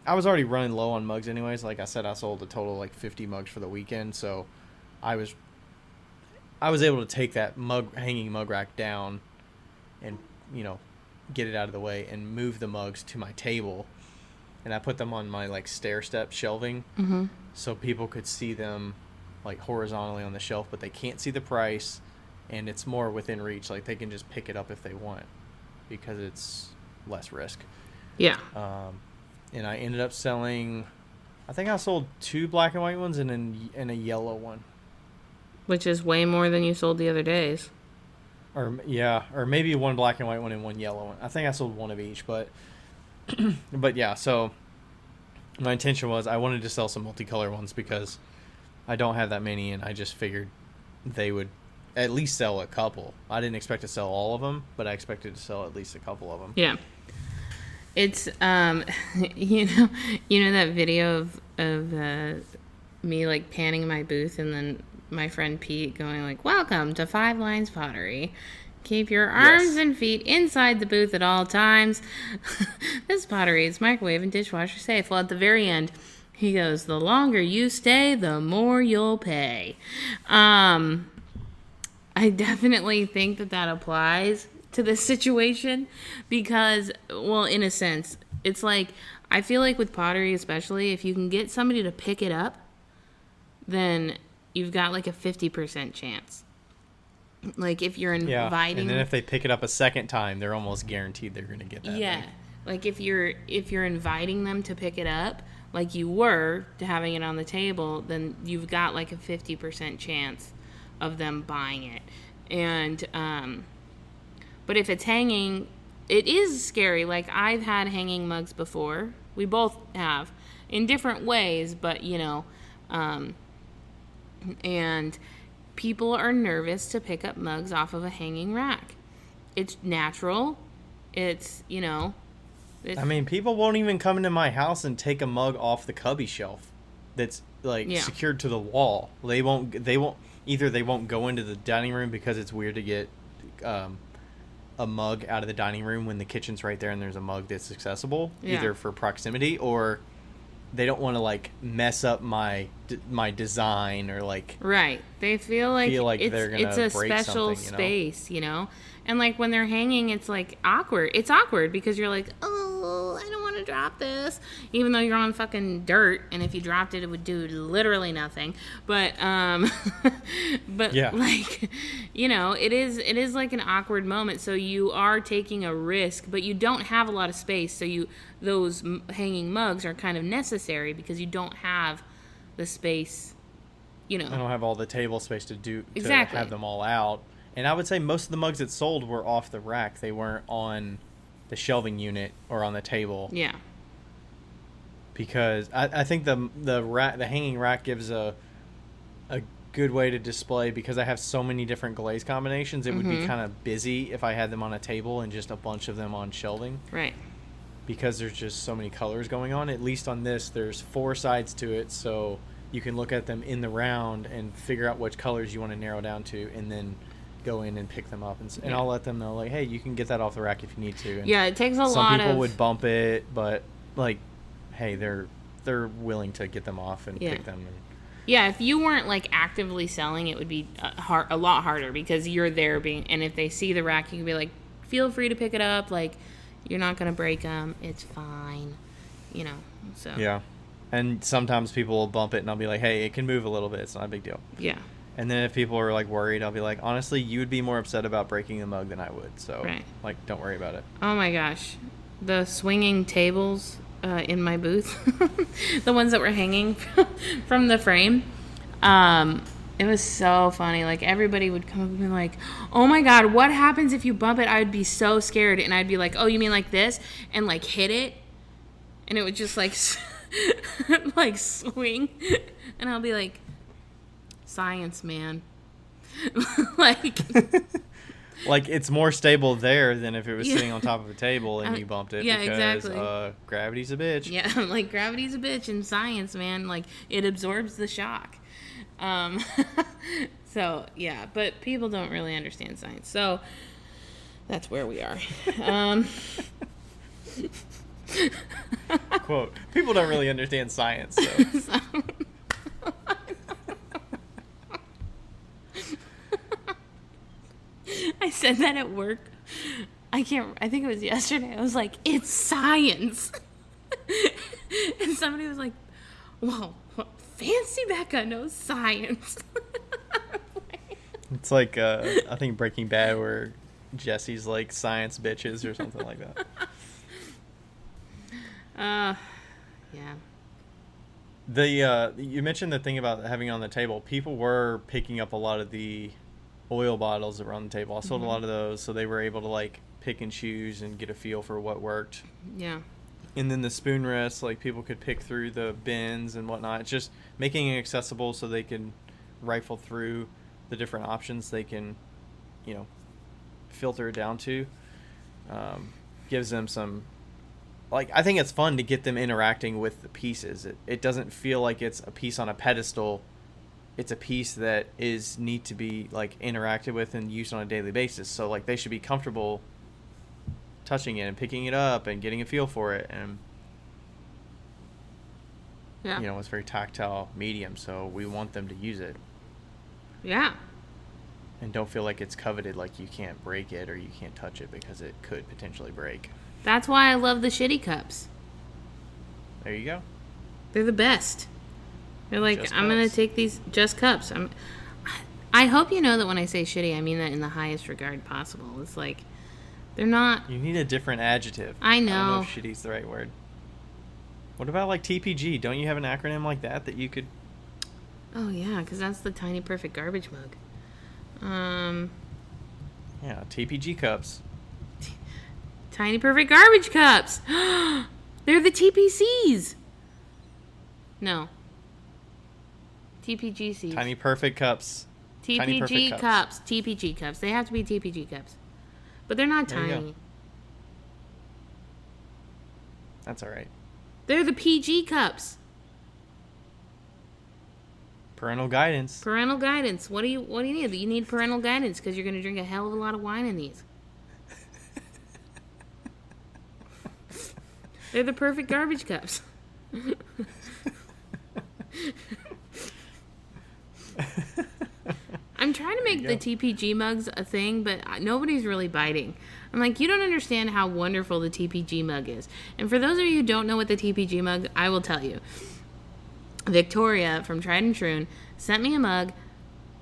B: was already running low on mugs anyways. Like I said, I sold a total of like 50 mugs for the weekend. So I was able to take that hanging mug rack down and, get it out of the way and move the mugs to my table. And I put them on my like stair step shelving, so people could see them like horizontally on the shelf, but they can't see the price, and it's more within reach. Like they can just pick it up if they want, because it's less risk.
A: Yeah.
B: And I ended up selling, I think I sold 2 black and white ones and a yellow one.
A: Which is way more than you sold the other days.
B: Or maybe 1 black and white one and 1 yellow one. I think I sold 1 of each, but yeah, so my intention was I wanted to sell some multicolor ones because I don't have that many, and I just figured they would at least sell a couple. I didn't expect to sell all of them, but I expected to sell at least a couple of them.
A: Yeah. It's you know that video of me like panning my booth, and then my friend Pete going like, "Welcome to Five Lines Pottery. Keep your arms and feet inside the booth at all times. This pottery is microwave and dishwasher safe." Well, at the very end, he goes, "The longer you stay, the more you'll pay." I definitely think that applies to this situation because, well, in a sense, it's like, I feel like with pottery especially, if you can get somebody to pick it up, then you've got like a 50% chance. Like if you're inviting,
B: and then if they pick it up a second time, they're almost guaranteed they're going to get that.
A: Yeah, like if you're inviting them to pick it up, like you were to having it on the table, then you've got like a 50% chance of them buying it. And but if it's hanging, it is scary. Like I've had hanging mugs before. We both have, in different ways, but and people are nervous to pick up mugs off of a hanging rack. It's natural. It's,
B: I mean, people won't even come into my house and take a mug off the cubby shelf that's secured to the wall. They won't go into the dining room because it's weird to get a mug out of the dining room when the kitchen's right there and there's a mug that's accessible, either for proximity, or they don't want to like mess up my design, or like, right,
A: they feel like
B: they're gonna
A: it's a
B: break
A: special space, and like when they're hanging, it's like awkward. It's awkward because you're like, oh, I don't want to drop this, even though you're on fucking dirt, and if you dropped it, it would do literally nothing. But but
B: yeah,
A: like, it is like an awkward moment. So you are taking a risk, but you don't have a lot of space. So those hanging mugs are kind of necessary because you don't have the space. I don't
B: have all the table space to
A: exactly
B: have them all out. And I would say most of the mugs that sold were off the rack. They weren't on the shelving unit or on the table.
A: Yeah.
B: Because I think the hanging rack gives a good way to display, because I have so many different glaze combinations. It would be kind of busy if I had them on a table and just a bunch of them on shelving.
A: Right.
B: Because there's just so many colors going on. At least on this, there's 4 sides to it, so you can look at them in the round and figure out which colors you want to narrow down to, and then go in and pick them up, and I'll let them know, like, hey, you can get that off the rack if you need to. And
A: it takes a lot of...
B: Some people would bump it, but, like, hey, they're they're willing to get them off and pick them.
A: Yeah, if you weren't like actively selling, it would be a lot harder because you're there and if they see the rack, you can be like, feel free to pick it up. Like, you're not going to break them. It's fine. You know, so.
B: Yeah. And sometimes people will bump it and I'll be like, hey, it can move a little bit. It's not a big deal.
A: Yeah.
B: And then if people are like worried, I'll be like, honestly, you would be more upset about breaking the mug than I would. So, like, don't worry about it.
A: Oh my gosh. The swinging tables in my booth, the ones that were hanging from the frame, it was so funny. Like, everybody would come up and be like, oh my God, what happens if you bump it? I would be so scared. And I'd be like, oh, you mean like this? And like hit it. And it would just like, like swing. And I'll be like, science, man. Like,
B: like, it's more stable there than if it was sitting on top of a table and you bumped it.
A: Yeah,
B: because,
A: exactly.
B: Gravity's a bitch.
A: Yeah, like, gravity's a bitch in science, man. Like, it absorbs the shock. So, yeah, but people don't really understand science. So, that's where we are.
B: Quote, people don't really understand science, so.
A: I said that at work. I think it was yesterday. I was like, it's science. And somebody was like, whoa, fancy Becca knows science.
B: It's like, I think Breaking Bad where Jesse's like science bitches or something like that.
A: Yeah.
B: You mentioned the thing about having on the table. People were picking up a lot of the oil bottles that were on the table. I sold a lot of those, so they were able to like pick and choose and get a feel for what worked.
A: Yeah.
B: And then the spoon rests, like people could pick through the bins and whatnot. It's just making it accessible so they can rifle through the different options they can, filter it down to. Gives them some, like, I think it's fun to get them interacting with the pieces. It doesn't feel like it's a piece on a pedestal. It's a piece that is need to be like interacted with and used on a daily basis. So like they should be comfortable touching it and picking it up and getting a feel for it. And it's very tactile medium, so we want them to use it.
A: Yeah.
B: And don't feel like it's coveted, like you can't break it or you can't touch it because it could potentially break.
A: That's why I love the shitty cups.
B: There you go.
A: They're the best. They're like,
B: Just
A: I'm going
B: cups.
A: to take these just cups. I hope you know that when I say shitty, I mean that in the highest regard possible. It's like, they're not...
B: You need a different adjective.
A: I know.
B: I don't know if shitty's the right word. What about like TPG? Don't you have an acronym like that you could...
A: Oh, yeah, because that's the Tiny Perfect Garbage Mug.
B: Yeah, TPG cups.
A: Tiny Perfect Garbage Cups. They're the TPCs. No. TPGCs.
B: Tiny Perfect cups.
A: TPG cups. TPG cups. They have to be TPG cups. But they're not tiny.
B: That's all right.
A: They're the PG cups.
B: Parental guidance.
A: Parental guidance. What do you need? You need parental guidance because you're going to drink a hell of a lot of wine in these. They're the perfect garbage cups. I'm trying to make the TPG mugs a thing, but nobody's really biting. I'm like, you don't understand how wonderful the TPG mug is. And for those of you who don't know what the TPG mug, I will tell you. Victoria from Tried and True sent me a mug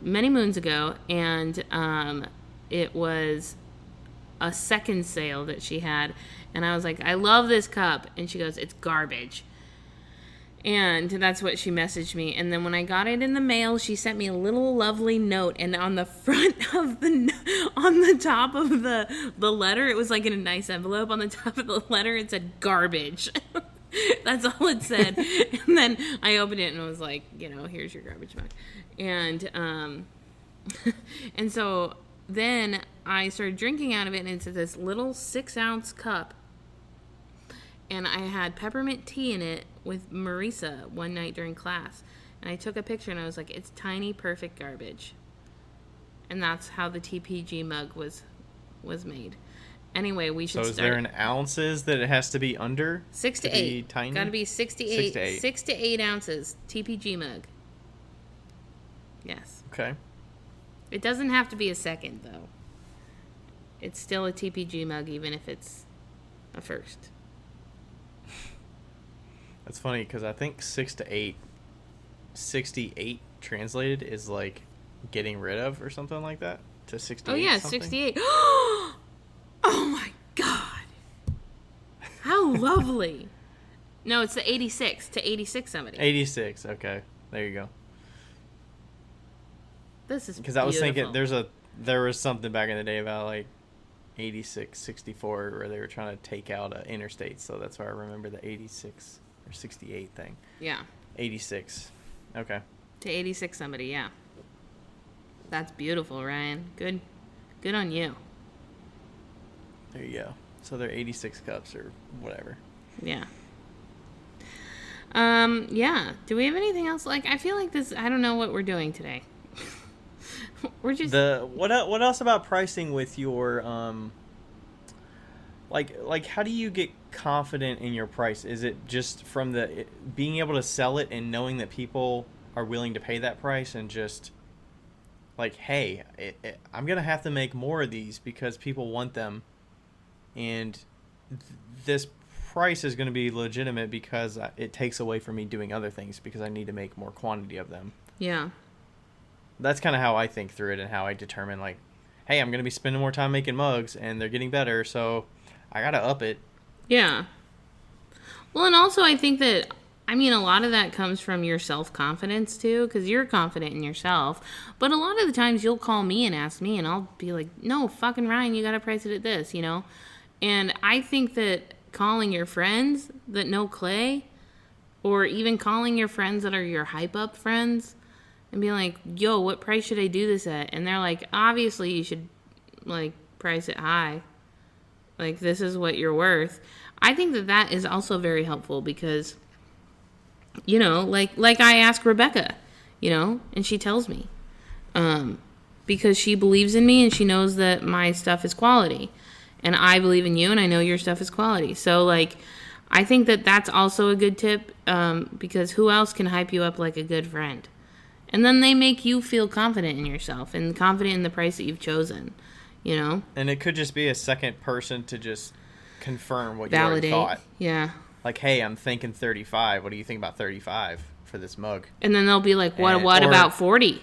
A: many moons ago, and it was a second sale that she had. And I was like, I love this cup. And she goes, it's garbage. And that's what she messaged me. And then when I got it in the mail, she sent me a little lovely note. And on the front of on the top of the letter, it was like in a nice envelope. On the top of the letter, it said garbage. That's all it said. And then I opened it and it was like, here's your garbage mug. And and so then I started drinking out of it, and it's this little 6-ounce cup. And I had peppermint tea in it with Marisa one night during class. And I took a picture and I was like, it's tiny, perfect garbage. And that's how the TPG mug was made. anyway, we should
B: start. So is there an ounces that it has to be under?
A: 6 to 8.
B: Tiny?
A: Got to be 6 to 8. 6 to 8 ounces. TPG mug. Yes.
B: Okay.
A: It doesn't have to be a second, though. It's still a TPG mug, even if it's a first.
B: That's funny, because I think 6 to 8, 68 translated is like getting rid of or something like that. To 68.
A: Oh, yeah, something? 68. Oh, my God. How lovely. No, it's the 86. To 86 somebody.
B: 86, okay. There you go.
A: This is
B: because I was thinking there was something back in the day about like 86, 64 where they were trying to take out an interstate, so that's why I remember the 86 or 68 thing.
A: Yeah.
B: 86. Okay.
A: To 86 somebody, yeah. That's beautiful, Ryan. Good on you.
B: There you go. So they're 86 cups or whatever.
A: Yeah. Yeah. Do we have anything else? Like, I feel like this, I don't know what we're doing today. We're just
B: what else about pricing with your like how do you get confident in your price? Is it just from being able to sell it and knowing that people are willing to pay that price and just like, hey, I'm gonna have to make more of these because people want them, and this price is going to be legitimate because it takes away from me doing other things because I need to make more quantity of them.
A: Yeah.
B: That's kind of how I think through it and how I determine, like, hey, I'm going to be spending more time making mugs and they're getting better, so I got to up it.
A: Yeah. Well, and also I think that, I mean, a lot of that comes from your self-confidence, too, because you're confident in yourself. But a lot of the times you'll call me and ask me, and I'll be like, no, fucking Ryan, you got to price it at this, you know? And I think that calling your friends that know clay, or even calling your friends that are your hype-up friends, and being like, yo, what price should I do this at? And they're like, obviously you should, like, price it high. Like, this is what you're worth. I think that that is also very helpful because, you know, like I ask Rebecca, you know, and she tells me. Because she believes in me and she knows that my stuff is quality. And I believe in you and I know your stuff is quality. So, like, I think that that's also a good tip because who else can hype you up like a good friend? And then they make you feel confident in yourself and confident in the price that you've chosen, you know?
B: And it could just be a second person to just confirm what
A: Validate.
B: You already thought.
A: Yeah.
B: Like, hey, I'm thinking 35. What do you think about 35 for this mug?
A: And then they'll be like, what about 40?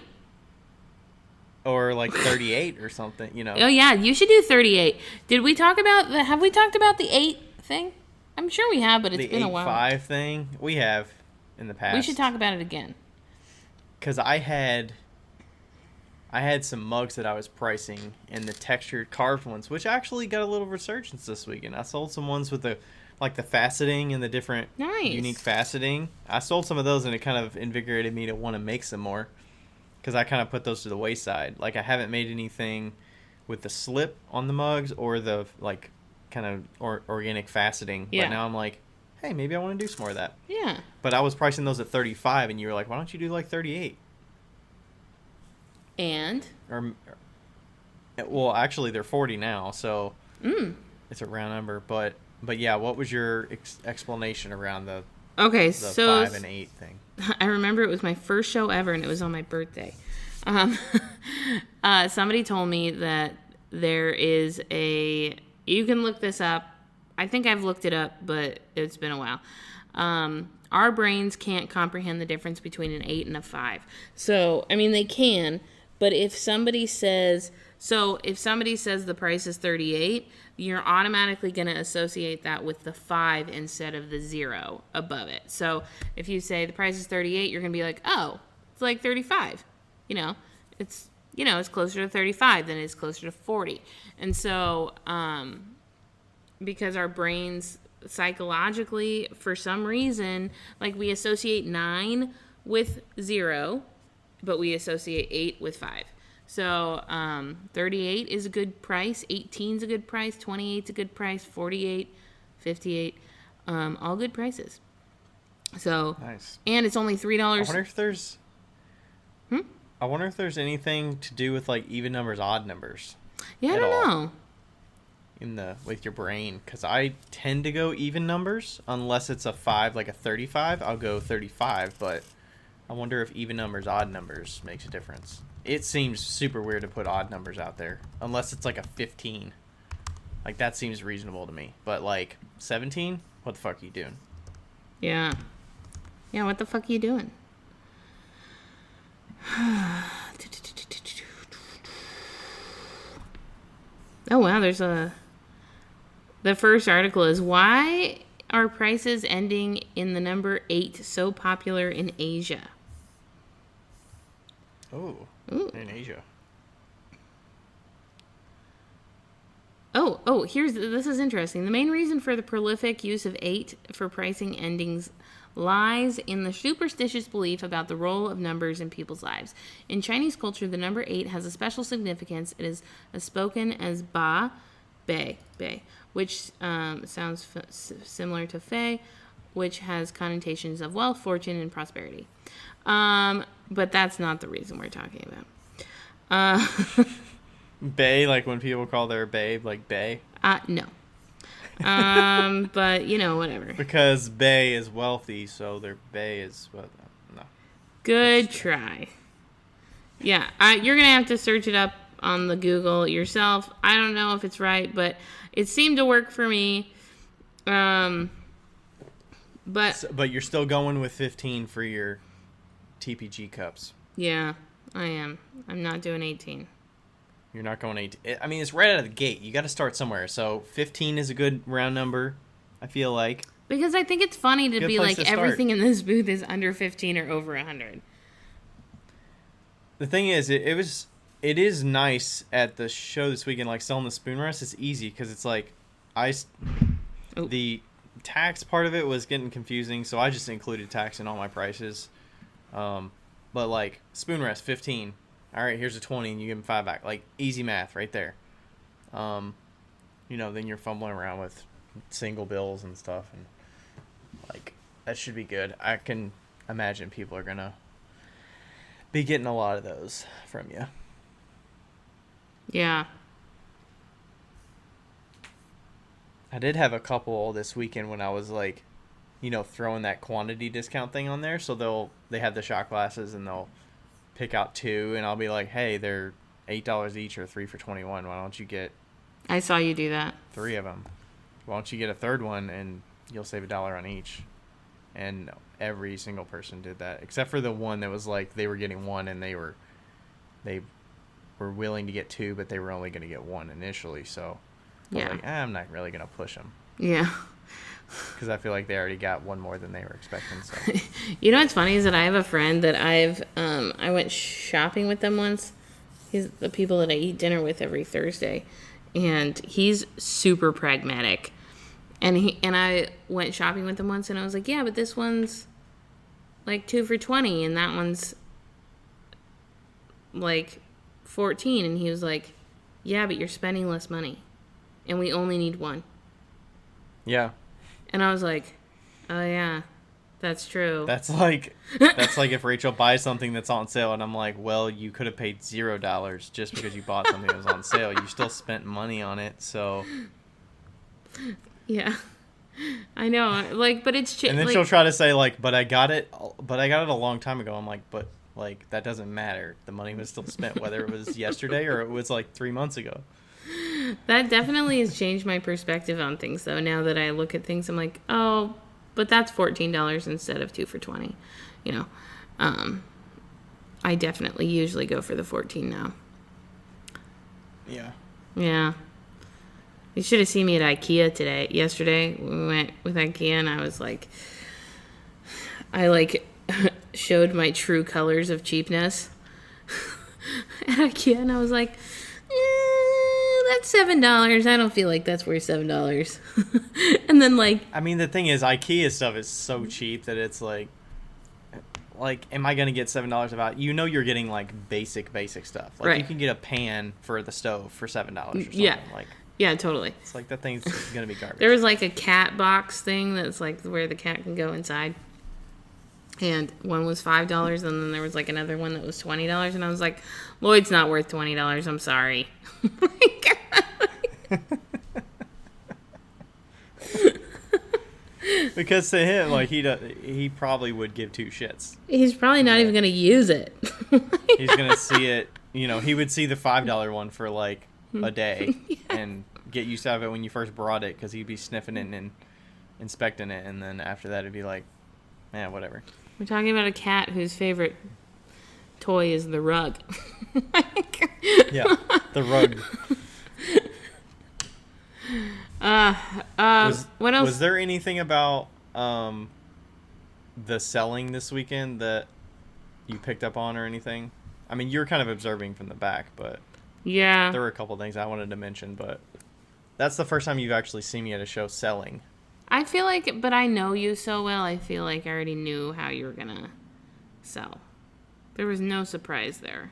B: Or like 38 or something, you know?
A: Oh, yeah, you should do 38. Have we talked about the 8 thing? I'm sure we have, but it's been a while.
B: The 8-5 thing? We have in the past.
A: We should talk about it again.
B: Because I had some mugs that I was pricing in the textured carved ones, which actually got a little resurgence this weekend. I sold some ones with the faceting and the different unique faceting. I sold some of those and it kind of invigorated me to want to make some more because I kind of put those to the wayside. Like, I haven't made anything with the slip on the mugs or the like kind of organic faceting.
A: Yeah.
B: But now I'm like, hey, maybe I want to do some more of that.
A: Yeah.
B: But I was pricing those at 35 and you were like, why don't you do like 38?
A: And?
B: Well, actually, they're 40 now, so it's a round number. But yeah, what was your explanation around the 5 and 8 thing?
A: I remember it was my first show ever, and it was on my birthday. Somebody told me that there is you can look this up. I think I've looked it up, but it's been a while. Our brains can't comprehend the difference between an 8 and a 5. So, I mean, they can, but if somebody says the price is 38, you're automatically going to associate that with the 5 instead of the 0 above it. So if you say the price is 38, you're going to be like, oh, it's like 35. It's closer to 35 than it's closer to 40. And so, because our brains psychologically, for some reason, like we associate 9 with 0, but we associate 8 with 5. So 38 is a good price, 18 is a good price, 28 is a good price, 48, 58, all good prices. So
B: nice. And
A: it's only $3.
B: I wonder if there's anything to do with like even numbers, odd numbers.
A: Yeah, I don't know.
B: with your brain, because I tend to go even numbers unless it's a 5, like a 35. I'll go 35, but I wonder if even numbers, odd numbers makes a difference. It seems super weird to put odd numbers out there unless it's like a 15. Like, that seems reasonable to me. But like 17, what the fuck are you doing?
A: Yeah, what the fuck are you doing? Oh wow, the first article is, why are prices ending in the number 8 so popular in Asia?
B: Oh, in Asia.
A: This is interesting. The main reason for the prolific use of 8 for pricing endings lies in the superstitious belief about the role of numbers in people's lives. In Chinese culture, the number 8 has a special significance. It is spoken as bei, which sounds similar to fei, which has connotations of wealth, fortune, and prosperity. But that's not the reason we're talking about.
B: Bae, like when people call their babe, like bae?
A: No. But, whatever.
B: Because bae is wealthy, so their bae is, no.
A: Good try. Yeah, you're going to have to search it up on the Google yourself. I don't know if it's right, but it seemed to work for me. But
B: you're still going with 15 for your TPG cups.
A: Yeah, I am. I'm not doing 18.
B: You're not going 18. I mean, it's right out of the gate. You got to start somewhere. So 15 is a good round number, I feel like.
A: Because I think it's funny to be like, everything in this booth is under 15 or over 100.
B: The thing is, it is nice at the show this weekend, like selling the spoon rest. It's easy because it's like, the tax part of it was getting confusing, so I just included tax in all my prices. But like spoon rest, 15. All right, here's a 20, and you give them 5 back. Like, easy math right there. Then you're fumbling around with single bills and stuff, and like, that should be good. I can imagine people are gonna be getting a lot of those from you.
A: Yeah.
B: I did have a couple this weekend when I was like, throwing that quantity discount thing on there. So they have the shot glasses, and they'll pick out 2, and I'll be like, hey, they're $8 each or 3 for $21. Why don't you get...
A: I saw you do that.
B: 3 of them. Why don't you get a third one, and you'll save $1 on each? And every single person did that, except for the one that was like, they were getting 1, and they were willing to get 2, but they were only going to get 1 initially. So I was like, I'm not really going to push them.
A: Yeah.
B: Because I feel like they already got 1 more than they were expecting. So.
A: You know what's funny is that I have a friend that I went shopping with them once. He's the people that I eat dinner with every Thursday, and he's super pragmatic. And I went shopping with him once, and I was like, yeah, but this one's like 2 for $20, and that one's like 14. And he was like, yeah, but you're spending less money, and we only need 1.
B: Yeah.
A: And I was like, oh yeah, that's true.
B: That's like if Rachel buys something that's on sale, and I'm like, well, you could have paid $0 just because you bought something that was on sale. You still spent money on it, so.
A: Yeah, I know. Like, but it's
B: and then she'll try to say like, but I got it a long time ago. I'm like, but like that doesn't matter. The money was still spent, whether it was yesterday or it was like 3 months ago.
A: That definitely has changed my perspective on things, though. Now that I look at things, I'm like, oh, but that's $14 instead of 2 for $20. I definitely usually go for the 14 now.
B: Yeah.
A: Yeah. You should have seen me at IKEA yesterday. We went with IKEA, and I was like, showed my true colors of cheapness at IKEA, and I was like, that's $7. I don't feel like that's worth $7. And then
B: I mean, the thing is, IKEA stuff is so cheap that it's like, am I gonna get $7 about? You're getting like basic stuff. Like, right. You can get a pan for the stove for $7 or something.
A: Yeah. Yeah, totally.
B: It's like that thing's gonna be garbage.
A: There was like a cat box thing that's like where the cat can go inside. And one was $5, and then there was like another one that was $20, and I was like, Lloyd's not worth $20. I'm sorry.
B: Because to him, like, he probably would give two shits.
A: He's probably not even going to use it.
B: He's going to see it, he would see the $5 one for like a day and get used out of it when you first brought it, because he'd be sniffing it and inspecting it, and then after that it'd be like, whatever.
A: We're talking about a cat whose favorite toy is the rug.
B: Yeah, the rug.
A: What else?
B: Was there anything about the selling this weekend that you picked up on or anything? I mean, you were kind of observing from the back, but
A: yeah,
B: there were a couple things I wanted to mention, but that's the first time you've actually seen me at a show selling.
A: I feel like, but I know you so well, I feel like I already knew how you were going to sell. There was no surprise there.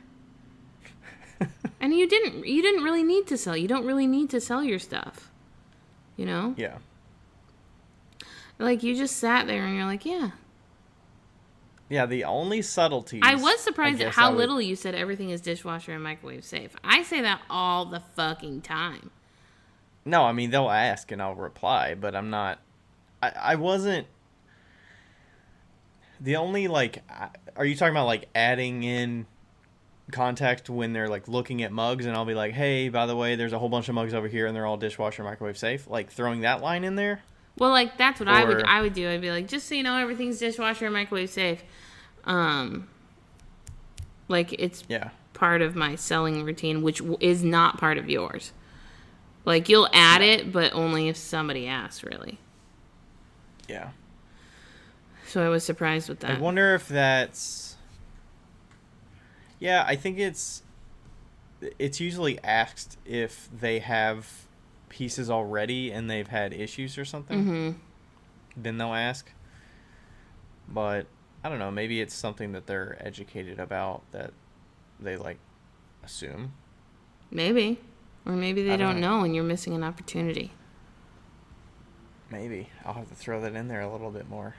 A: And you didn't really need to sell. You don't really need to sell your stuff. You know?
B: Yeah.
A: Like, you just sat there and you're like, yeah.
B: Yeah, the only subtleties...
A: I was surprised at how little you said everything is dishwasher and microwave safe. I say that all the fucking time.
B: No, I mean, they'll ask and I'll reply, but I'm not... I wasn't... The only, like... Are you talking about, like, adding in context when they're, like, looking at mugs, and I'll be like, hey, by the way, there's a whole bunch of mugs over here and they're all dishwasher microwave safe? Like, throwing that line in there?
A: Well, like, that's what I would do. I'd be like, just so you know, everything's dishwasher and microwave safe. Like, it's part of my selling routine, which is not part of yours. Like, you'll add it, but only if somebody asks, really.
B: Yeah.
A: So I was surprised with that.
B: I wonder if that's... Yeah, I think it's usually asked if they have pieces already and they've had issues or something.
A: Mm-hmm.
B: Then they'll ask. But, I don't know, maybe it's something that they're educated about that they, like, assume.
A: Maybe. Or maybe they don't know and you're missing an opportunity.
B: Maybe. I'll have to throw that in there a little bit more.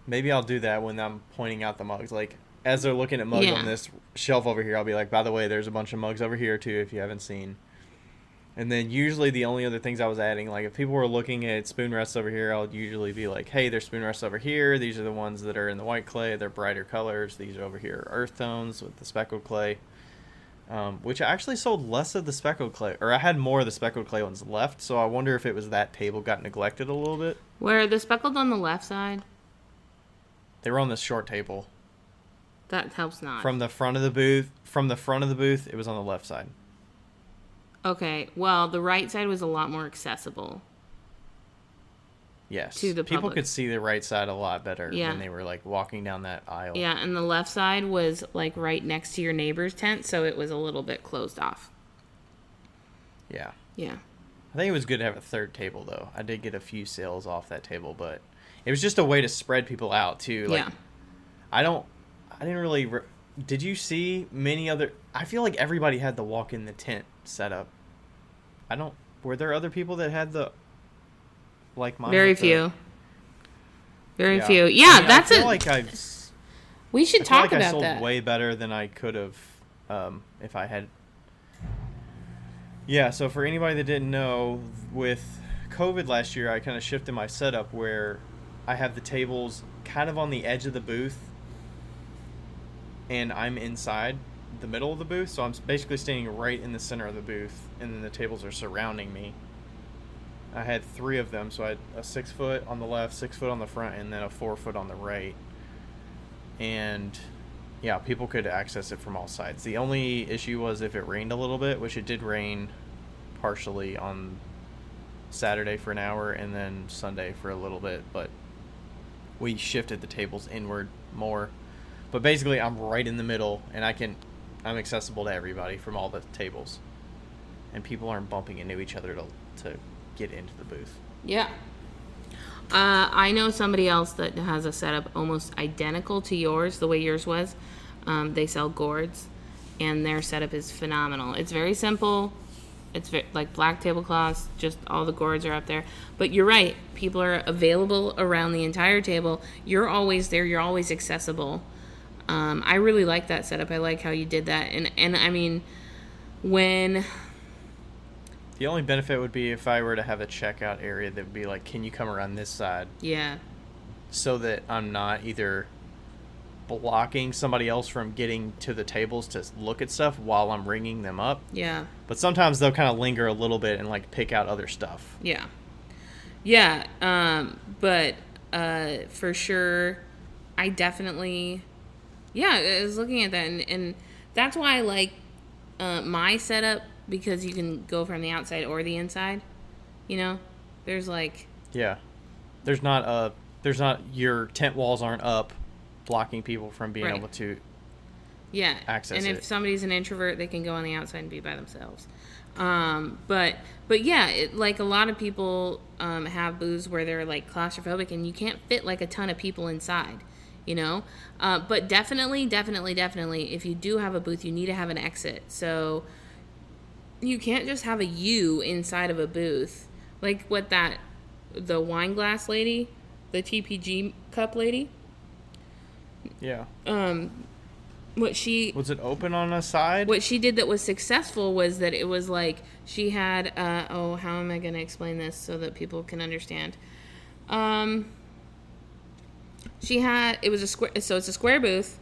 B: Maybe I'll do that when I'm pointing out the mugs. Like, as they're looking at mugs on this shelf over here, I'll be like, by the way, there's a bunch of mugs over here, too, if you haven't seen. And then usually the only other things I was adding, like, if people were looking at spoon rests over here, I'll usually be like, hey, there's spoon rests over here. These are the ones that are in the white clay. They're brighter colors. These over here are earth tones with the speckled clay. Which I actually sold less of the speckled clay, or I had more of the speckled clay ones left, so I wonder if it was that table got neglected a little bit.
A: Were the speckled on the left side?
B: They were on this short table.
A: That helps not.
B: From the front of the booth, it was on the left side.
A: Okay, well, the right side was a lot more accessible.
B: Yes.
A: To the
B: people
A: public.
B: could see the right side a lot better when they were, like, walking down that aisle.
A: Yeah, and the left side was, like, right next to your neighbor's tent, so it was a little bit closed off.
B: Yeah.
A: Yeah.
B: I think it was good to have a third table, though. I did get a few sales off that table, but it was just a way to spread people out, too. Like,
A: yeah.
B: I didn't really... Did you see many other... I feel like everybody had the walk-in the tent set up. Were there other people that had the... Like mine?
A: Very few. Very few. Yeah, I mean, that's
B: I feel like
A: we should talk about that.
B: I sold way better than I could have if I had... Yeah, so for anybody that didn't know, with COVID last year, I kind of shifted my setup where I have the tables kind of on the edge of the booth, and I'm inside the middle of the booth, so I'm basically standing right in the center of the booth, and then the tables are surrounding me. I had 3 of them, so I had a 6-foot on the left, 6-foot on the front, and then a 4-foot on the right. And yeah, people could access it from all sides. The only issue was if it rained a little bit, which it did rain partially on Saturday for an hour and then Sunday for a little bit, but we shifted the tables inward more. But basically, I'm right in the middle, and I'm accessible to everybody from all the tables. And people aren't bumping into each other to get into the booth.
A: Yeah. I know somebody else that has a setup almost identical to yours, the way yours was. They sell gourds, and their setup is phenomenal. It's very simple. It's like black tablecloths, just all the gourds are up there. But you're right. People are available around the entire table. You're always there. You're always accessible. I really like that setup. I like how you did that. And I mean, when...
B: The only benefit would be if I were to have a checkout area that would be like, can you come around this side?
A: Yeah.
B: so that I'm not either blocking somebody else from getting to the tables to look at stuff while I'm ringing them up.
A: Yeah.
B: But sometimes they'll kind of linger a little bit and like pick out other stuff.
A: Yeah. Yeah. But for sure, I definitely, I was looking at that, and that's why I like my setup, because you can go from the outside or the inside. You know, there's like,
B: yeah, there's not your tent walls aren't up blocking people from being able to access
A: and
B: it.
A: if somebody's an introvert, they can go on the outside and be by themselves. But yeah, like a lot of people have booths where they're like claustrophobic and you can't fit like a ton of people inside, you know. But definitely, if you do have a booth, you need to have an exit. So you can't just have a U inside of a booth, like what the wine glass lady, the TPG cup lady.
B: Yeah.
A: What she
B: was it open on a side? What
A: she did that was successful was that it was like she had how am I going to explain this so that people can understand? She had, it was a square, so it's a square booth,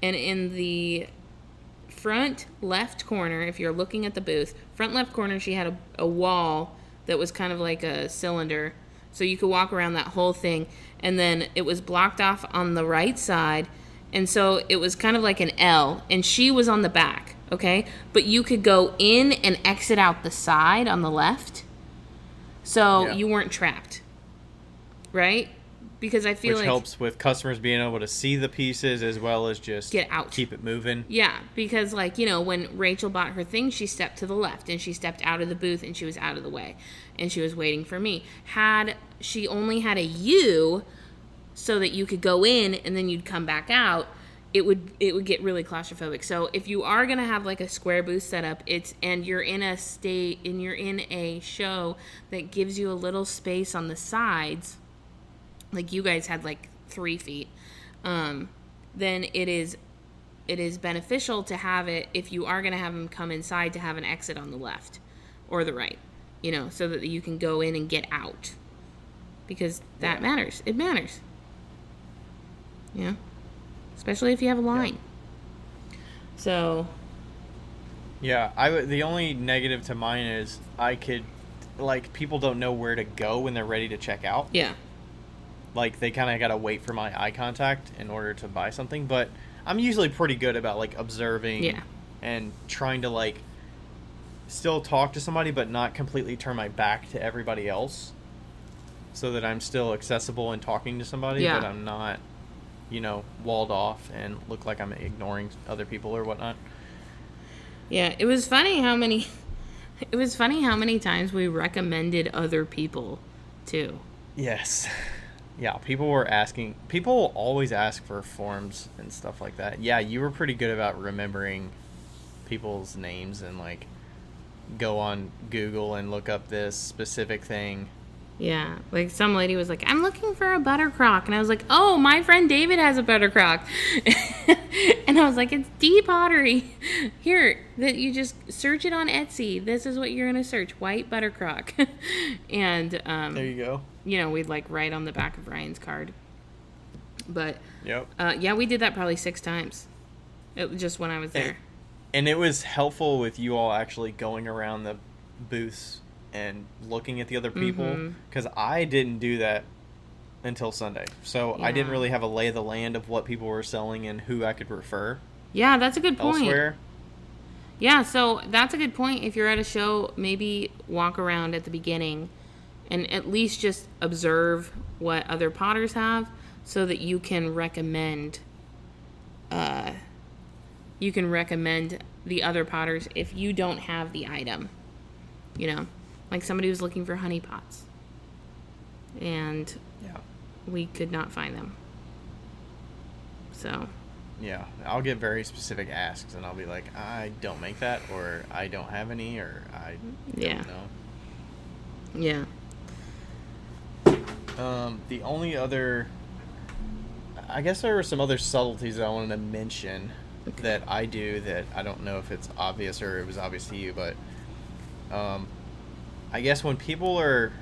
A: and in the front left corner, if you're looking at the booth, front left corner, she had a wall that was kind of like a cylinder, so you could walk around that whole thing, and then it was blocked off on the right side, and so it was kind of like an L, and she was on the back, okay? But you could go in and exit out the side on the left, so you weren't trapped, right? Because I feel
B: which helps with customers being able to see the pieces as well as just
A: get out,
B: keep it moving.
A: Yeah, because like, you know, when Rachel bought her thing, she stepped to the left and she stepped out of the booth and she was out of the way and she was waiting for me. Had she only had a U so that you could go in and then you'd come back out, it would get really claustrophobic. So if you are gonna have like a square booth setup, and you're in a show that gives you a little space on the sides, like you guys had like 3 feet, then it is beneficial to have it, if you are going to have them come inside, to have an exit on the left or the right, you know, so that you can go in and get out, because that matters. It matters. Yeah. Especially if you have a line. Yeah. So.
B: Yeah, the only negative to mine is people don't know where to go when they're ready to check out.
A: Yeah.
B: Like, they kind of got to wait for my eye contact in order to buy something. But I'm usually pretty good about, like, observing and trying to, like, still talk to somebody but not completely turn my back to everybody else, so that I'm still accessible and talking to somebody, but I'm not, you know, walled off and look like I'm ignoring other people or whatnot.
A: Yeah, it was funny how many times we recommended other people, too.
B: Yes. Yeah, people always ask for forms and stuff like that. Yeah, you were pretty good about remembering people's names and, like, go on Google and look up this specific thing.
A: Yeah, like some lady was like, I'm looking for a buttercrock. And I was like, oh, my friend David has a buttercrock. And I was like, it's D pottery. Here, that you just search it on Etsy. This is what you're going to search, white buttercrock. And
B: there you go.
A: You know, we'd like write on the back of Ryan's card. But
B: yep.
A: We did that probably 6 times. Just when I was there.
B: And it was helpful with you all actually going around the booths and looking at the other people, because I didn't do that until Sunday. So I didn't really have a lay of the land of what people were selling and who I could refer.
A: Yeah, that's a good point.
B: Elsewhere.
A: Yeah, so that's a good point. If you're at a show, maybe walk around at the beginning and at least just observe what other potters have, so that you can recommend the other potters if you don't have the item, you know. Like somebody was looking for honey pots, and we could not find them. So.
B: Yeah, I'll get very specific asks, and I'll be like, I don't make that, or I don't have any, or I don't know.
A: Yeah.
B: The only other, I guess there were some other subtleties that I wanted to mention that I do that I don't know if it's obvious or it was obvious to you, but I guess when people are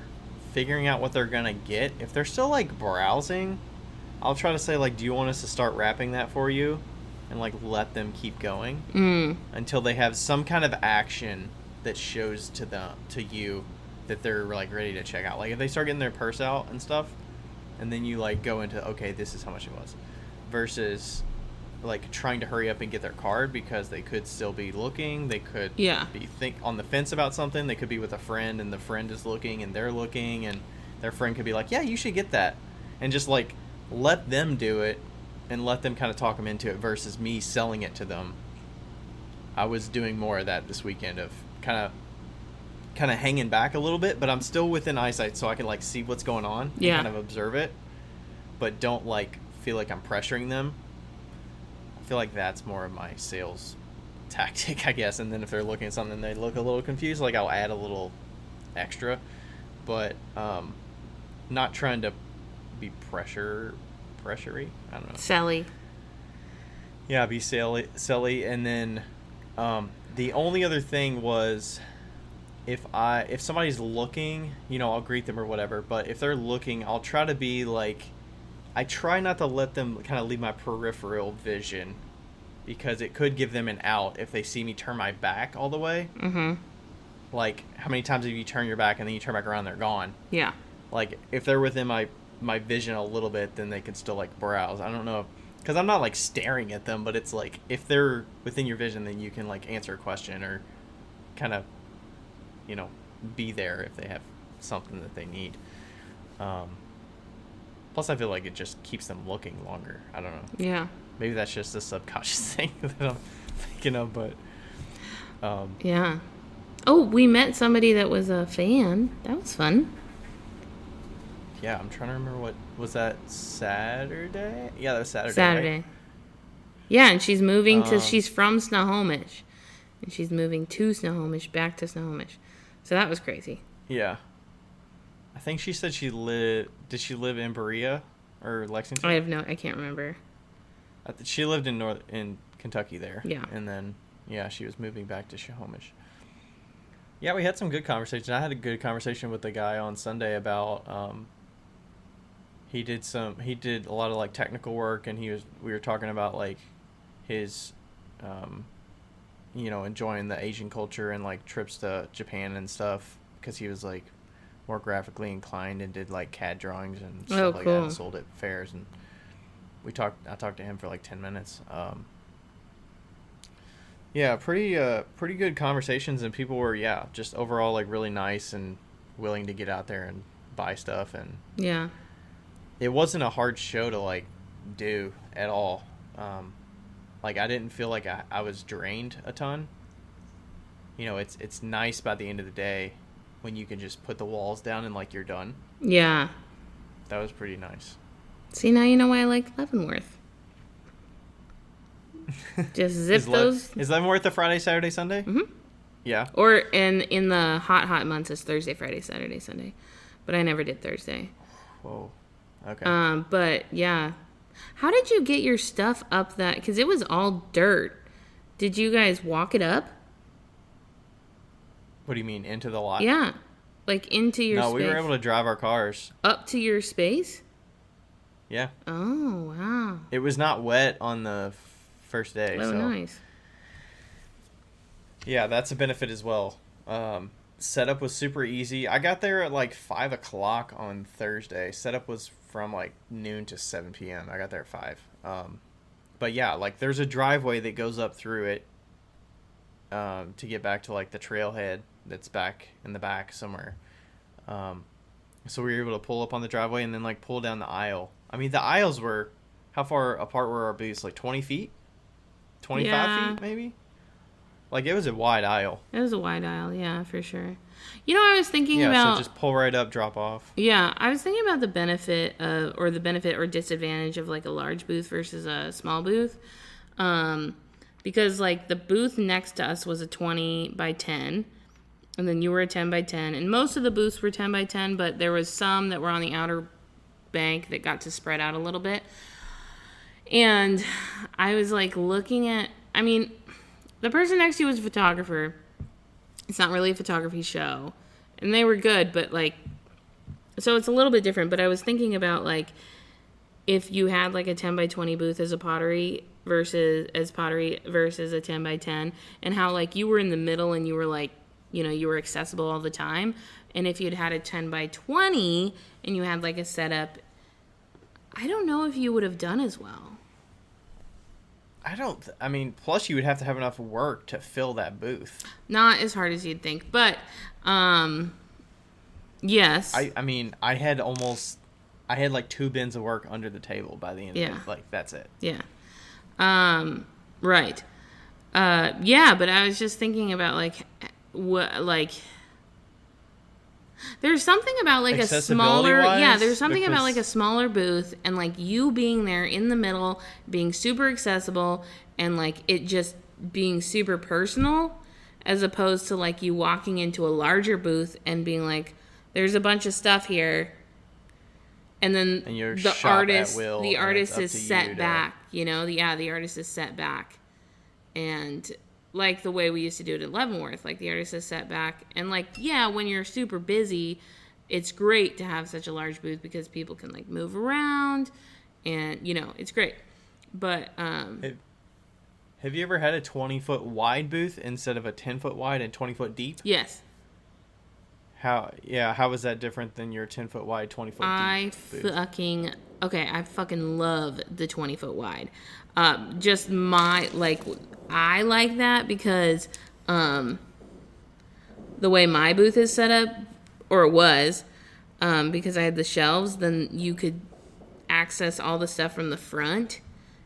B: figuring out what they're gonna get, if they're still like browsing, I'll try to say, like, do you want us to start wrapping that for you? And, like, let them keep going until they have some kind of action that shows to you that they're, like, ready to check out. Like, if they start getting their purse out and stuff, and then you, like, go into, okay, this is how much it was. Versus, like, trying to hurry up and get their card because they could still be looking. They could be on the fence about something. They could be with a friend, and the friend is looking, and they're looking, and their friend could be like, yeah, you should get that. And just, like, let them do it and let them kind of talk them into it versus me selling it to them. I was doing more of that this weekend of kind of hanging back a little bit, but I'm still within eyesight so I can, like, see what's going on and kind of observe it, but don't, like, feel like I'm pressuring them. I feel like that's more of my sales tactic, I guess. And then if they're looking at something and they look a little confused, like, I'll add a little extra, but not trying to be pressury. I don't know.
A: Sally.
B: Yeah, be silly. And then the only other thing was if somebody's looking, you know, I'll greet them or whatever. But if they're looking, I'll try to be like, I try not to let them kind of leave my peripheral vision because it could give them an out if they see me turn my back all the way. Mm-hmm. Like, how many times have you turn your back and then you turn back around, they're gone? Yeah. Like, if they're within my vision a little bit, then they can still, like, browse. I don't know, because I'm not, like, staring at them, but it's like if they're within your vision, then you can, like, answer a question or kind of, you know, be there if they have something that they need. Plus I feel like it just keeps them looking longer. I don't know. Yeah, maybe that's just a subconscious thing that I'm thinking of, but
A: yeah. Oh, we met somebody that was a fan. That was fun.
B: Yeah, I'm trying to remember, what was that, Saturday? Yeah, that was Saturday. Right?
A: Yeah, and she's moving she's from Snohomish. And she's moving to Snohomish, back to Snohomish. So that was crazy.
B: Yeah. I think she said did she live in Berea or Lexington?
A: I can't remember.
B: She lived in Kentucky there. Yeah. And then, yeah, she was moving back to Snohomish. Yeah, we had some good conversations. I had a good conversation with the guy on Sunday about he did a lot of, like, technical work, and we were talking about, like, his you know, enjoying the Asian culture and, like, trips to Japan and stuff, because he was, like, more graphically inclined and did, like, CAD drawings and stuff like that and sold at fairs. And I talked to him for like 10 minutes. Yeah, pretty good conversations, and people were, just overall, like, really nice and willing to get out there and buy stuff. And yeah, it wasn't a hard show to, like, do at all. Like, I didn't feel like I was drained a ton. You know, it's nice by the end of the day when you can just put the walls down and, like, you're done. Yeah. That was pretty nice.
A: See, now you know why I like Leavenworth. Just zip those.
B: Is Leavenworth a Friday, Saturday, Sunday? Mm-hmm. Yeah.
A: Or in the hot months, it's Thursday, Friday, Saturday, Sunday. But I never did Thursday.
B: Whoa. Okay.
A: But, yeah. How did you get your stuff up that? Because it was all dirt. Did you guys walk it up?
B: What do you mean, into the lot?
A: Yeah. Like, into your space?
B: No, we were able to drive our cars.
A: Up to your space?
B: Yeah.
A: Oh, wow.
B: It was not wet on the first day.
A: Oh, so. Nice.
B: Yeah, that's a benefit as well. Setup was super easy. I got there at like 5 o'clock on Thursday. Setup was from like noon to 7 p.m. I got there at 5. But yeah, like, there's a driveway that goes up through it to get back to, like, the trailhead that's back in the back somewhere. So we were able to pull up on the driveway and then, like, pull down the aisle. I mean, the aisles were, how far apart were our booths? Like 20 feet? 25 feet, maybe? Like, it was a wide aisle.
A: It was a wide aisle, yeah, for sure. You know, I was thinking about...
B: Yeah, so just pull right up, drop off.
A: Yeah, I was thinking about the benefit or disadvantage of, like, a large booth versus a small booth. Because, like, the booth next to us was a 20 by 10, and then you were a 10 by 10, and most of the booths were 10 by 10, but there was some that were on the outer bank that got to spread out a little bit. And I was, like, looking at... I mean, the person next to you was a photographer. It's not really a photography show. And they were good, but, like... So it's a little bit different, but I was thinking about, like... if you had like a 10 by 20 booth as pottery versus a 10 by 10, and how like you were in the middle and you were like, you were accessible all the time. And if you'd had a 10 by 20 and you had like a setup, I don't know if you would have done as well.
B: Plus you would have to have enough work to fill that booth.
A: Not as hard as you'd think, but, yes.
B: I had like 2 bins of work under the table by the end of it. Like, that's it.
A: Yeah. Right. Yeah, but I was just thinking about, like, there's something about, like, a smaller... Yeah, there's something about, like, a smaller booth and, like, you being there in the middle, being super accessible, and, like, it just being super personal, as opposed to, like, you walking into a larger booth and being like, there's a bunch of stuff here, and then the artist is set back, the artist is set back, and... like the way we used to do it at Leavenworth, like the artist is set back. And like, yeah, when you're super busy, it's great to have such a large booth because people can like move around and, it's great. But,
B: have you ever had a 20-foot wide booth instead of a 10-foot wide and 20-foot deep?
A: Yes.
B: How is that different than your 10-foot wide, 20-foot deep booth?
A: I fucking love the 20-foot wide. I like that because the way my booth is set up, or it was, because I had the shelves, then you could access all the stuff from the front,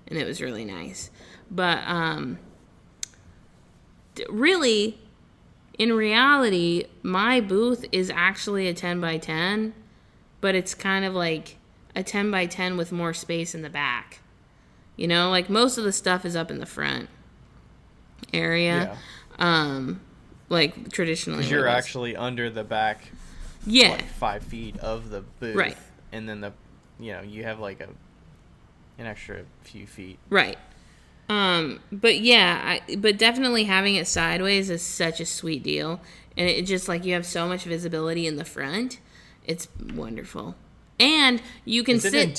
A: and it was really nice. But really, in reality, my booth is actually a 10 by 10, but it's kind of like a 10 by 10 with more space in the back. Like most of the stuff is up in the front area. Yeah. Like traditionally.
B: Because you're actually under the back, like 5 feet of the booth. Right. And then you have like an extra few feet.
A: Right. But but definitely having it sideways is such a sweet deal. And it just like you have so much visibility in the front. It's wonderful. And you can sit in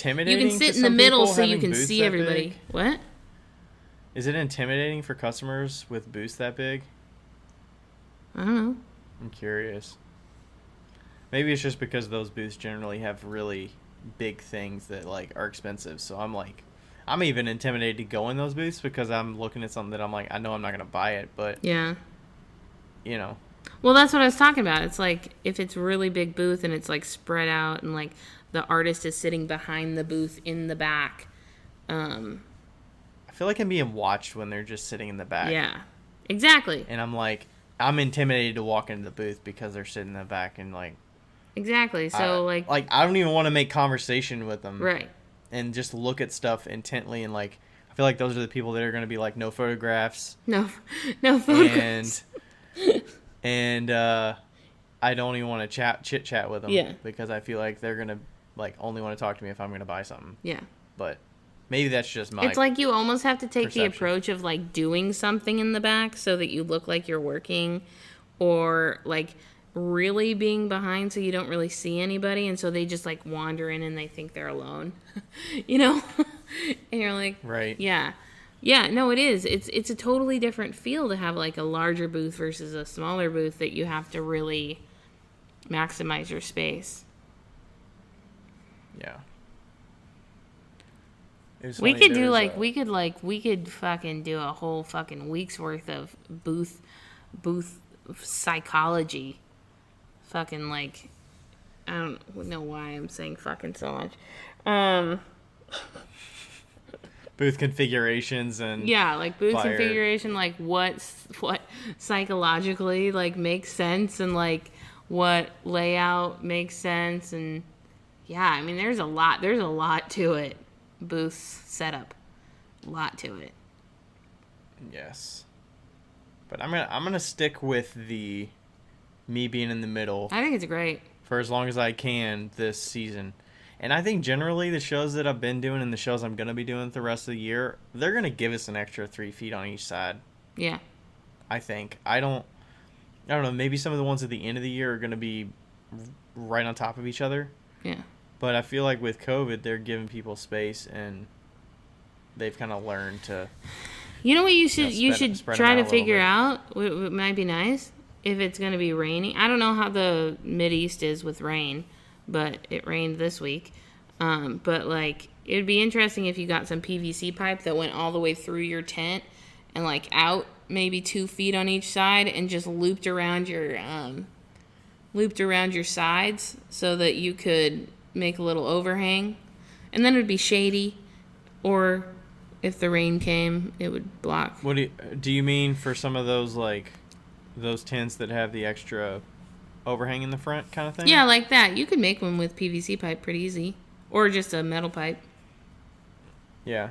A: the middle so you can see everybody. What?
B: Is it intimidating for customers with booths that big?
A: I don't know.
B: I'm curious. Maybe it's just because those booths generally have really big things that like are expensive. So I'm even intimidated to go in those booths because I'm looking at something that I'm like, I know I'm not going to buy it, but
A: yeah. Well, that's what I was talking about. It's like if it's really big booth and it's like spread out and like the artist is sitting behind the booth in the back.
B: I feel like I'm being watched when they're just sitting in the back.
A: Yeah, exactly.
B: And I'm intimidated to walk into the booth because they're sitting in the back and like.
A: Exactly. So
B: I don't even want to make conversation with them.
A: Right.
B: And just look at stuff intently and like I feel like those are the people that are going to be like no photographs.
A: No photographs.
B: And I don't even want to chit chat with them.
A: Yeah.
B: Because I feel like they're going to like only want to talk to me if I'm going to buy something.
A: Yeah.
B: But maybe that's just my
A: It's like you almost have to take
B: perception.
A: The approach of like doing something in the back so that you look like you're working, or like really being behind so you don't really see anybody, and so they just like wander in and they think they're alone. And you're like,
B: right.
A: Yeah, no, it is. It's a totally different feel to have like a larger booth versus a smaller booth that you have to really maximize your space.
B: Yeah.
A: We could fucking do a whole fucking week's worth of booth psychology. Fucking like, I don't know why I'm saying fucking so much.
B: Booth configurations and
A: like booth configuration, like what psychologically like makes sense and like what layout makes sense, and I mean there's a lot to it. Booth setup, a lot to it.
B: Yes, but I'm gonna stick with me being in the middle.
A: I think it's great
B: for as long as I can this season. And I think generally the shows that I've been doing and the shows I'm going to be doing the rest of the year, they're going to give us an extra 3 feet on each side.
A: Yeah.
B: I think. I don't know. Maybe some of the ones at the end of the year are going to be right on top of each other.
A: Yeah.
B: But I feel like with COVID, they're giving people space, and they've kind of learned to.
A: You know what you should
B: spread
A: try
B: them
A: to
B: out a little
A: figure
B: bit.
A: out? What might be nice if it's going to be raining. I don't know how the Mideast is with rain, but it rained this week. But like, it would be interesting if you got some PVC pipe that went all the way through your tent and like out maybe 2 feet on each side and just looped around your sides so that you could make a little overhang, and then it would be shady, or if the rain came, it would block.
B: What do you mean for some of those, like those tents that have the extra overhang in the front kind of thing?
A: Yeah, like that. You could make one with PVC pipe pretty easy, or just a metal pipe.
B: Yeah.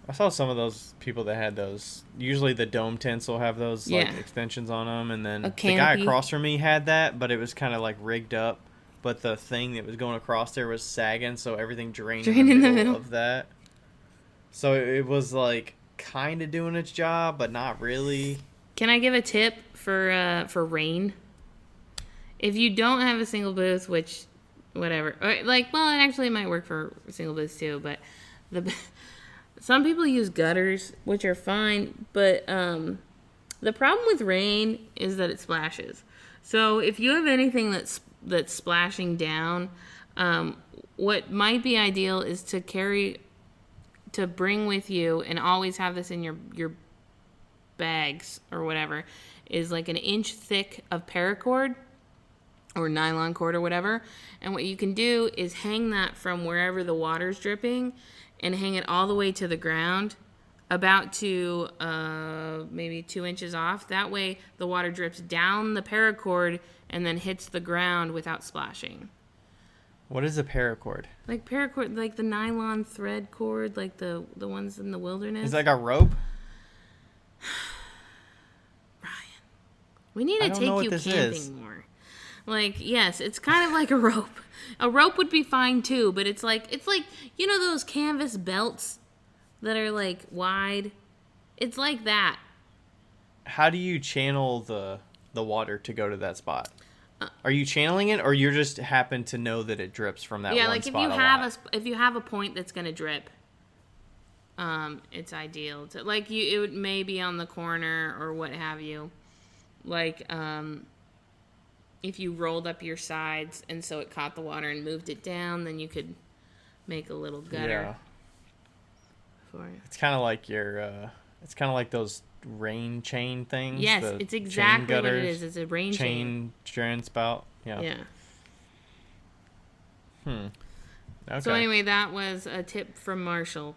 B: I saw some of those people that had those. Usually the dome tents will have those like extensions on them, and then the guy across from me had that, but it was kind of like rigged up. But the thing that was going across there was sagging, so everything drained in the middle of that. So it was like kind of doing its job, but not really.
A: Can I give a tip for rain? If you don't have a single booth, which whatever, like, well, it actually might work for single booths too, but some people use gutters, which are fine, but the problem with rain is that it splashes. So if you have anything that's splashing down, what might be ideal is to bring with you, and always have this in your bags or whatever, is like an inch thick of paracord or nylon cord or whatever. And what you can do is hang that from wherever the water's dripping and hang it all the way to the ground, about to maybe 2 inches off. That way the water drips down the paracord and then hits the ground without splashing.
B: What is a paracord?
A: Like paracord, like the nylon thread cord, like the ones in the wilderness.
B: Is that like a rope?
A: Ryan, we need to take you camping more. Like, yes, it's kind of like a rope. A rope would be fine too, but it's like you know those canvas belts that are like wide. It's like that.
B: How do you channel the water to go to that spot? Are you channeling it, or you just happen to know that it drips from that one spot? Yeah, like
A: if you have a point that's gonna drip, it's ideal to, like, it would maybe on the corner or what have you, like if you rolled up your sides and so it caught the water and moved it down, then you could make a little gutter. For it.
B: It's kind of like it's kind of like those rain chain things.
A: Yes, it's exactly what it is. It's a rain chain.
B: Drain spout. Yeah.
A: Okay.
B: So
A: anyway, that was a tip from Marshall,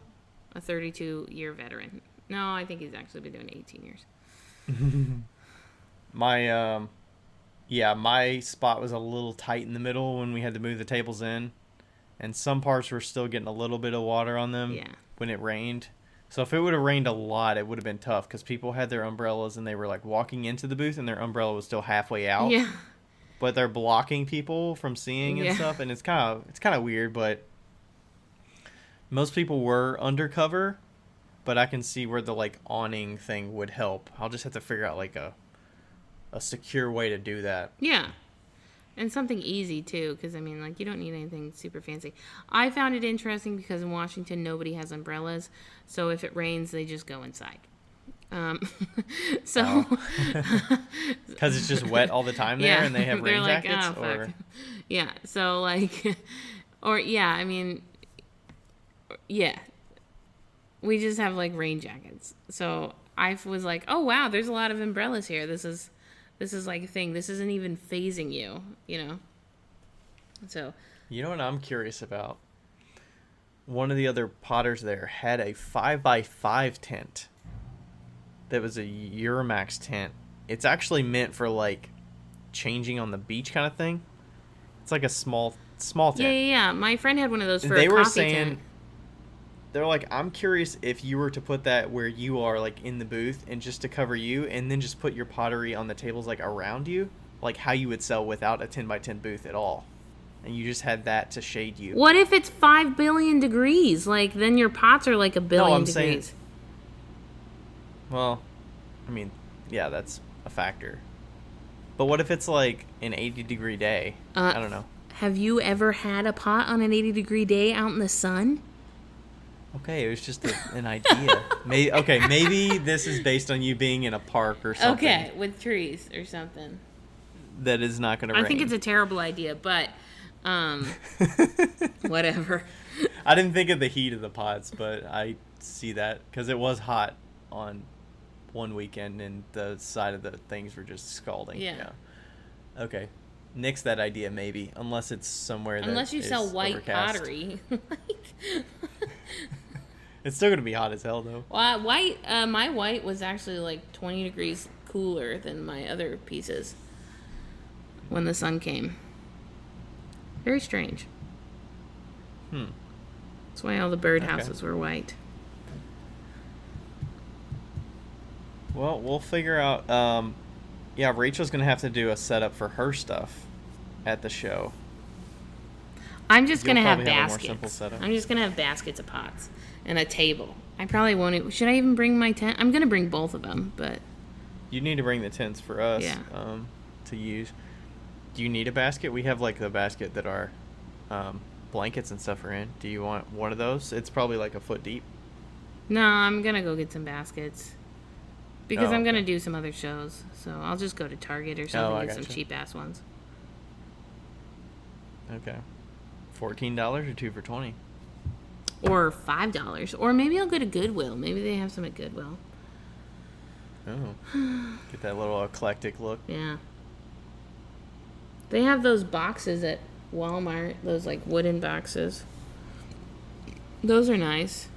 A: a 32-year veteran. No, I think he's actually been doing 18 years.
B: My spot was a little tight in the middle when we had to move the tables in, and some parts were still getting a little bit of water on them when it rained. So if it would have rained a lot, it would have been tough, because people had their umbrellas and they were like walking into the booth and their umbrella was still halfway out.
A: Yeah.
B: But they're blocking people from seeing and stuff, and it's kind of weird. But most people were undercover, but I can see where the like awning thing would help. I'll just have to figure out like a secure way to do that.
A: Yeah. And something easy, too, because, I mean, like, you don't need anything super fancy. I found it interesting because in Washington, nobody has umbrellas, so if it rains, they just go inside. So...
B: Because it's just wet all the time there, and they have rain jackets?
A: Oh, or... Yeah, so, like... Or, yeah, I mean... Yeah. We just have, like, rain jackets. So I was like, oh, wow, there's a lot of umbrellas here. This is like a thing. This isn't even phasing you, you know? So.
B: You know what I'm curious about? One of the other potters there had a 5x5 tent that was a Euramax tent. It's actually meant for, like, changing on the beach kind of thing. It's like a small tent.
A: Yeah. My friend had one of those for a coffee tent.
B: They're like, I'm curious if you were to put that where you are, like, in the booth, and just to cover you, and then just put your pottery on the tables, like, around you, like how you would sell without a 10x10 booth at all. And you just had that to shade you.
A: What if it's 5 billion degrees? Like, then your pots are like 1 billion degrees.
B: Well, I mean, yeah, that's a factor. But what if it's, like, an 80-degree day? I don't know.
A: Have you ever had a pot on an 80-degree day out in the sun?
B: Okay, it was just an idea. Maybe this is based on you being in a park or something.
A: Okay, with trees or something.
B: That is not going to rain.
A: I think it's a terrible idea, but whatever.
B: I didn't think of the heat of the pots, but I see that because it was hot on one weekend and the side of the things were just scalding.
A: Yeah.
B: Okay. Nix that idea maybe, unless it's somewhere that
A: unless you sell white
B: overcast.
A: pottery.
B: It's still gonna be hot as hell though.
A: Well, my white was actually like 20 degrees cooler than my other pieces when the sun came. Very strange. That's why all the birdhouses were white.
B: Well, we'll figure out. Yeah, Rachel's gonna have to do a setup for her stuff at the show.
A: I'm just gonna have
B: probably have a more
A: baskets.
B: simple setup.
A: I'm just gonna have baskets of pots and a table. I probably won't. Should I even bring my tent? I'm gonna bring both of them, but
B: You need to bring the tents for us to use. Do you need a basket? We have like the basket that our blankets and stuff are in. Do you want one of those? It's probably like a foot deep.
A: no, I'm gonna go get some baskets because
B: Oh,
A: I'm gonna
B: okay.
A: do some other shows. So I'll just go to Target or something and get some
B: gotcha.
A: cheap ass ones.
B: Okay. $14 or 2 for $20.
A: Or $5. Or maybe I'll go to Goodwill. Maybe they have some at Goodwill.
B: Oh. Get that little eclectic look.
A: Yeah. They have those boxes at Walmart. Those, like, wooden boxes. Those are nice.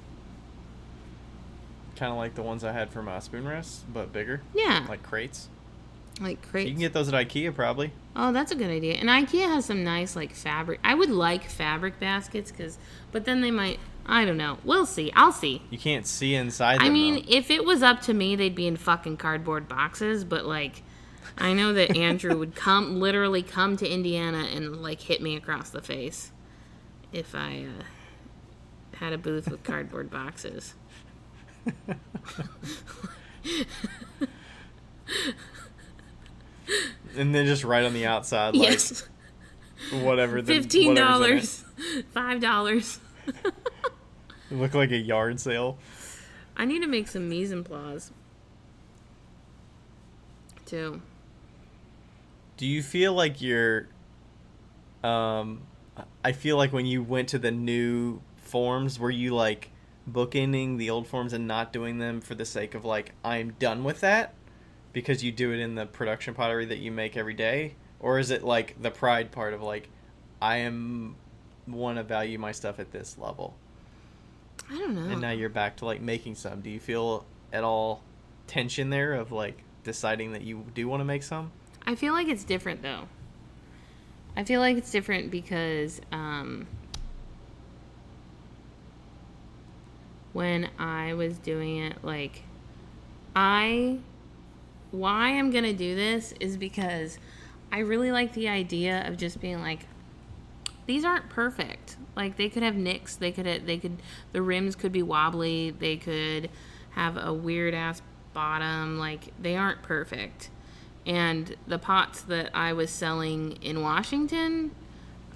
B: Kind of like the ones I had for my spoon rests, but bigger.
A: Yeah.
B: Like crates.
A: Like crates.
B: You can get those at IKEA probably.
A: Oh, that's a good idea. And IKEA has some nice, like, fabric. I would like fabric baskets, but then they might... I don't know. We'll see. I'll see.
B: You can't see inside them,
A: I mean,
B: though.
A: if it was up to me, they'd be in fucking cardboard boxes. But, like, I know that Andrew would literally come to Indiana and, like, hit me across the face if I had a booth with cardboard boxes.
B: And then just right on the outside,
A: Yes.
B: like whatever.
A: $15, $5.
B: It looked like a yard sale.
A: I need to make some mise en place too.
B: Do you feel like you're? I feel like when you went to the new forms, were you like bookending the old forms and not doing them for the sake of like I'm done with that because you do it in the production pottery that you make every day, or is it like the pride part of like want to value my stuff at this level?
A: I don't know.
B: And now you're back to like making some. Do you feel at all tension there of like deciding that you do want to make some?
A: I feel like it's different though. I feel like it's different because when I was doing it, like why I'm gonna do this is because I really like the idea of just being like, these aren't perfect. Like they could have nicks. The rims could be wobbly. They could have a weird ass bottom. Like they aren't perfect. And the pots that I was selling in Washington,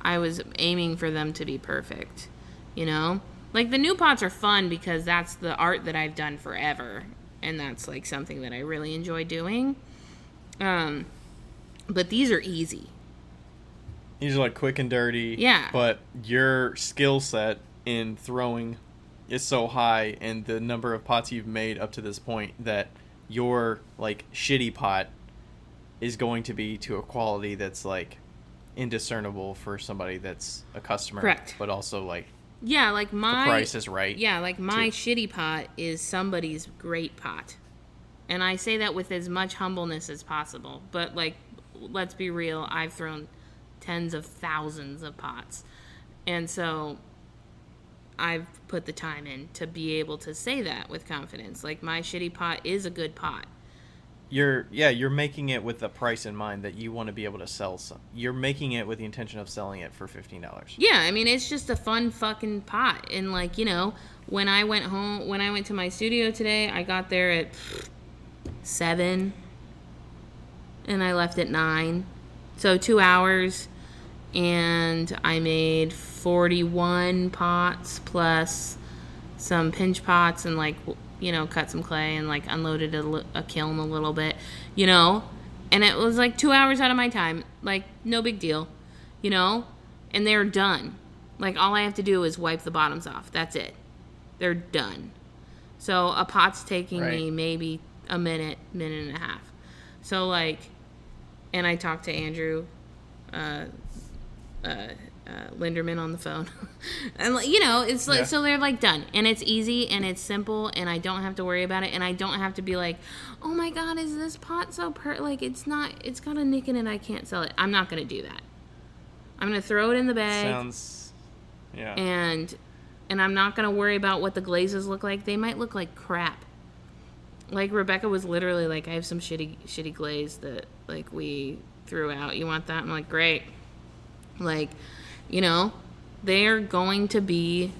A: I was aiming for them to be perfect. You know? Like the new pots are fun because that's the art that I've done forever. And that's like something that I really enjoy doing. But these are easy.
B: These are like quick and dirty.
A: Yeah.
B: But your skill set in throwing is so high, and the number of pots you've made up to this point, that your like shitty pot is going to be to a quality that's like indiscernible for somebody that's a customer.
A: Correct.
B: But also like
A: Yeah, like
B: the
A: my
B: price is right.
A: Yeah, like my
B: too.
A: shitty pot is somebody's great pot. And I say that with as much humbleness as possible. But like, let's be real, I've thrown tens of thousands of pots. And so I've put the time in to be able to say that with confidence. Like my shitty pot is a good pot.
B: You're making it with the price in mind that you want to be able to sell some. You're making it with the intention of selling it for $15.
A: Yeah, I mean, it's just a fun fucking pot. And like, you know, when I went to my studio today, I got there at 7 and I left at 9. So 2 hours. and I made 41 pots plus some pinch pots and, like, you know, cut some clay and, like, unloaded a kiln a little bit, you know, and it was like 2 hours out of my time, like, no big deal, you know, and they're done. Like, all I have to do is wipe the bottoms off. That's it. They're done. So a pot's taking me maybe a minute and a half. So, like, and I talked to Andrew Linderman on the phone. And, you know, it's like, so they're, like, done. And it's easy and it's simple and I don't have to worry about it. And I don't have to be like, oh my God, is this pot so like, it's got a nick in it, I can't sell it. I'm not going to do that. I'm going to throw it in the bag. And I'm not going to worry about what the glazes look like. They might look like crap. Like, Rebecca was literally like, I have some shitty glaze that, like, we threw out. You want that? I'm like, great. Like, you know, they're going to be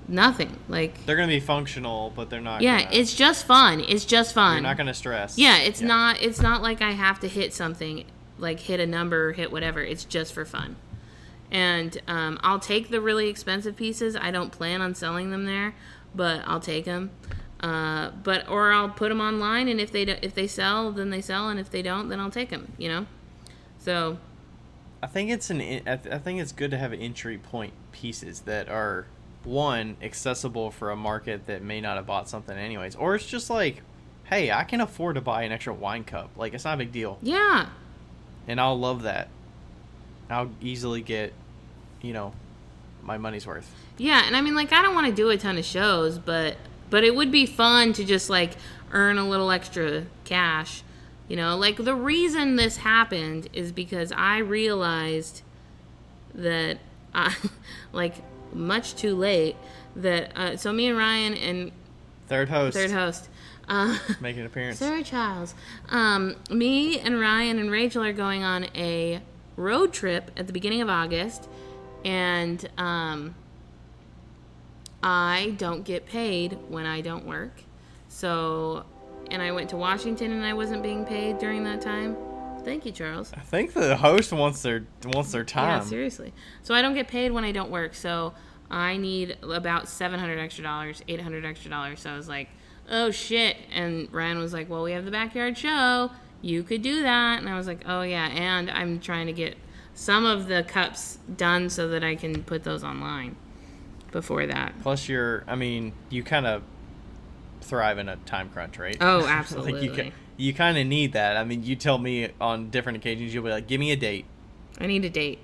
A: nothing. Like,
B: they're going to be functional, but they're not.
A: Yeah, it's just fun. It's just fun.
B: You're not going to stress.
A: Yeah, it's not like I have to hit something, like hit a number, hit whatever. It's just for fun. And I'll take the really expensive pieces. I don't plan on selling them there, but I'll take them. Or I'll put them online, and if they sell, then they sell, and if they don't, then I'll take them. You know, so
B: I think it's good to have entry point pieces that are, one, accessible for a market that may not have bought something anyways, or it's just like, hey, I can afford to buy an extra wine cup. Like, it's not a big deal.
A: Yeah.
B: And I'll love that. I'll easily get, you know, my money's worth.
A: Yeah, and I mean, like, I don't want to do a ton of shows, but it would be fun to just, like, earn a little extra cash. You know, like, the reason this happened is because I realized that, like, much too late, that, so me and Ryan and...
B: Third host.
A: Making
B: an appearance.
A: Sarah Childs. Me and Ryan and Rachel are going on a road trip at the beginning of August, and I don't get paid when I don't work. So, and I went to Washington and I wasn't being paid during that time. Thank you, Charles.
B: I think the host wants their time.
A: Yeah, seriously. So I don't get paid when I don't work. So I need about $700 extra, $800 extra. So I was like, oh shit. And Ryan was like, well, we have the backyard show. You could do that. And I was like, oh yeah. And I'm trying to get some of the cups done so that I can put those online before that.
B: Plus you kind of thrive in a time crunch, right?
A: Oh, absolutely.
B: Like you kind of need that. I mean, you tell me on different occasions, you'll be like, give me a date.
A: I need a date.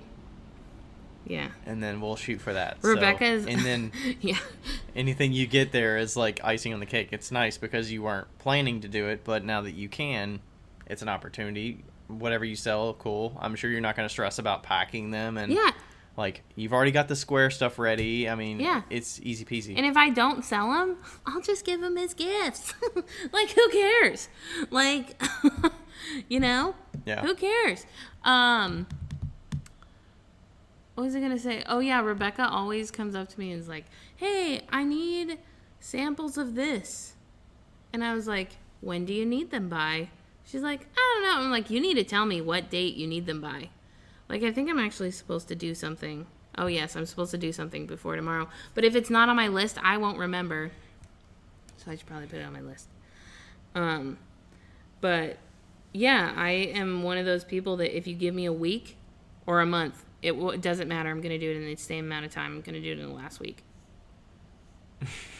A: Yeah.
B: And then we'll shoot for that.
A: Rebecca's...
B: And then
A: yeah.
B: Anything you get there is like icing on the cake. It's nice because you weren't planning to do it, but now that you can, it's an opportunity. Whatever you sell, cool. I'm sure you're not going to stress about packing them. And
A: yeah.
B: Like, you've already got the square stuff ready. I mean,
A: yeah.
B: It's easy peasy.
A: And if I don't sell them, I'll just give them as gifts. Like, who cares? Like, you know?
B: Yeah.
A: Who cares? What was I going to say? Oh, yeah, Rebecca always comes up to me and is like, hey, I need samples of this. And I was like, when do you need them by? She's like, I don't know. I'm like, you need to tell me what date you need them by. Like, I think I'm actually supposed to do something. Oh, yes, I'm supposed to do something before tomorrow. But if it's not on my list, I won't remember. So I should probably put it on my list. But, yeah, I am one of those people that if you give me a week or a month, it doesn't matter. I'm going to do it in the same amount of time. I'm going to do it in the last week.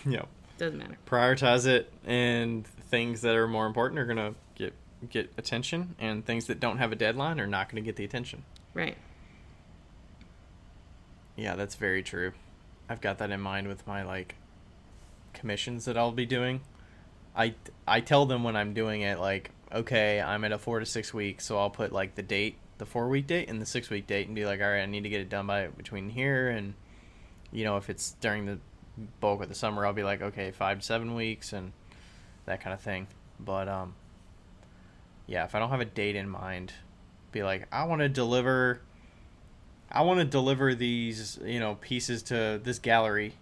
B: Yep.
A: Doesn't matter.
B: Prioritize it, and things that are more important are going to get attention, and things that don't have a deadline are not going to get the attention.
A: Right.
B: Yeah, that's very true. I've got that in mind with my, like, commissions that I'll be doing. I tell them when I'm doing it, like, okay, I'm at a 4 to 6 weeks, so I'll put, like, the date, the 4-week date and the 6-week date, and be like, all right, I need to get it done by between here, and, you know, if it's during the bulk of the summer, I'll be like, okay, 5 to 7 weeks, and that kind of thing. But, yeah, if I don't have a date in mind, be like, I want to deliver these, you know, pieces to this gallery,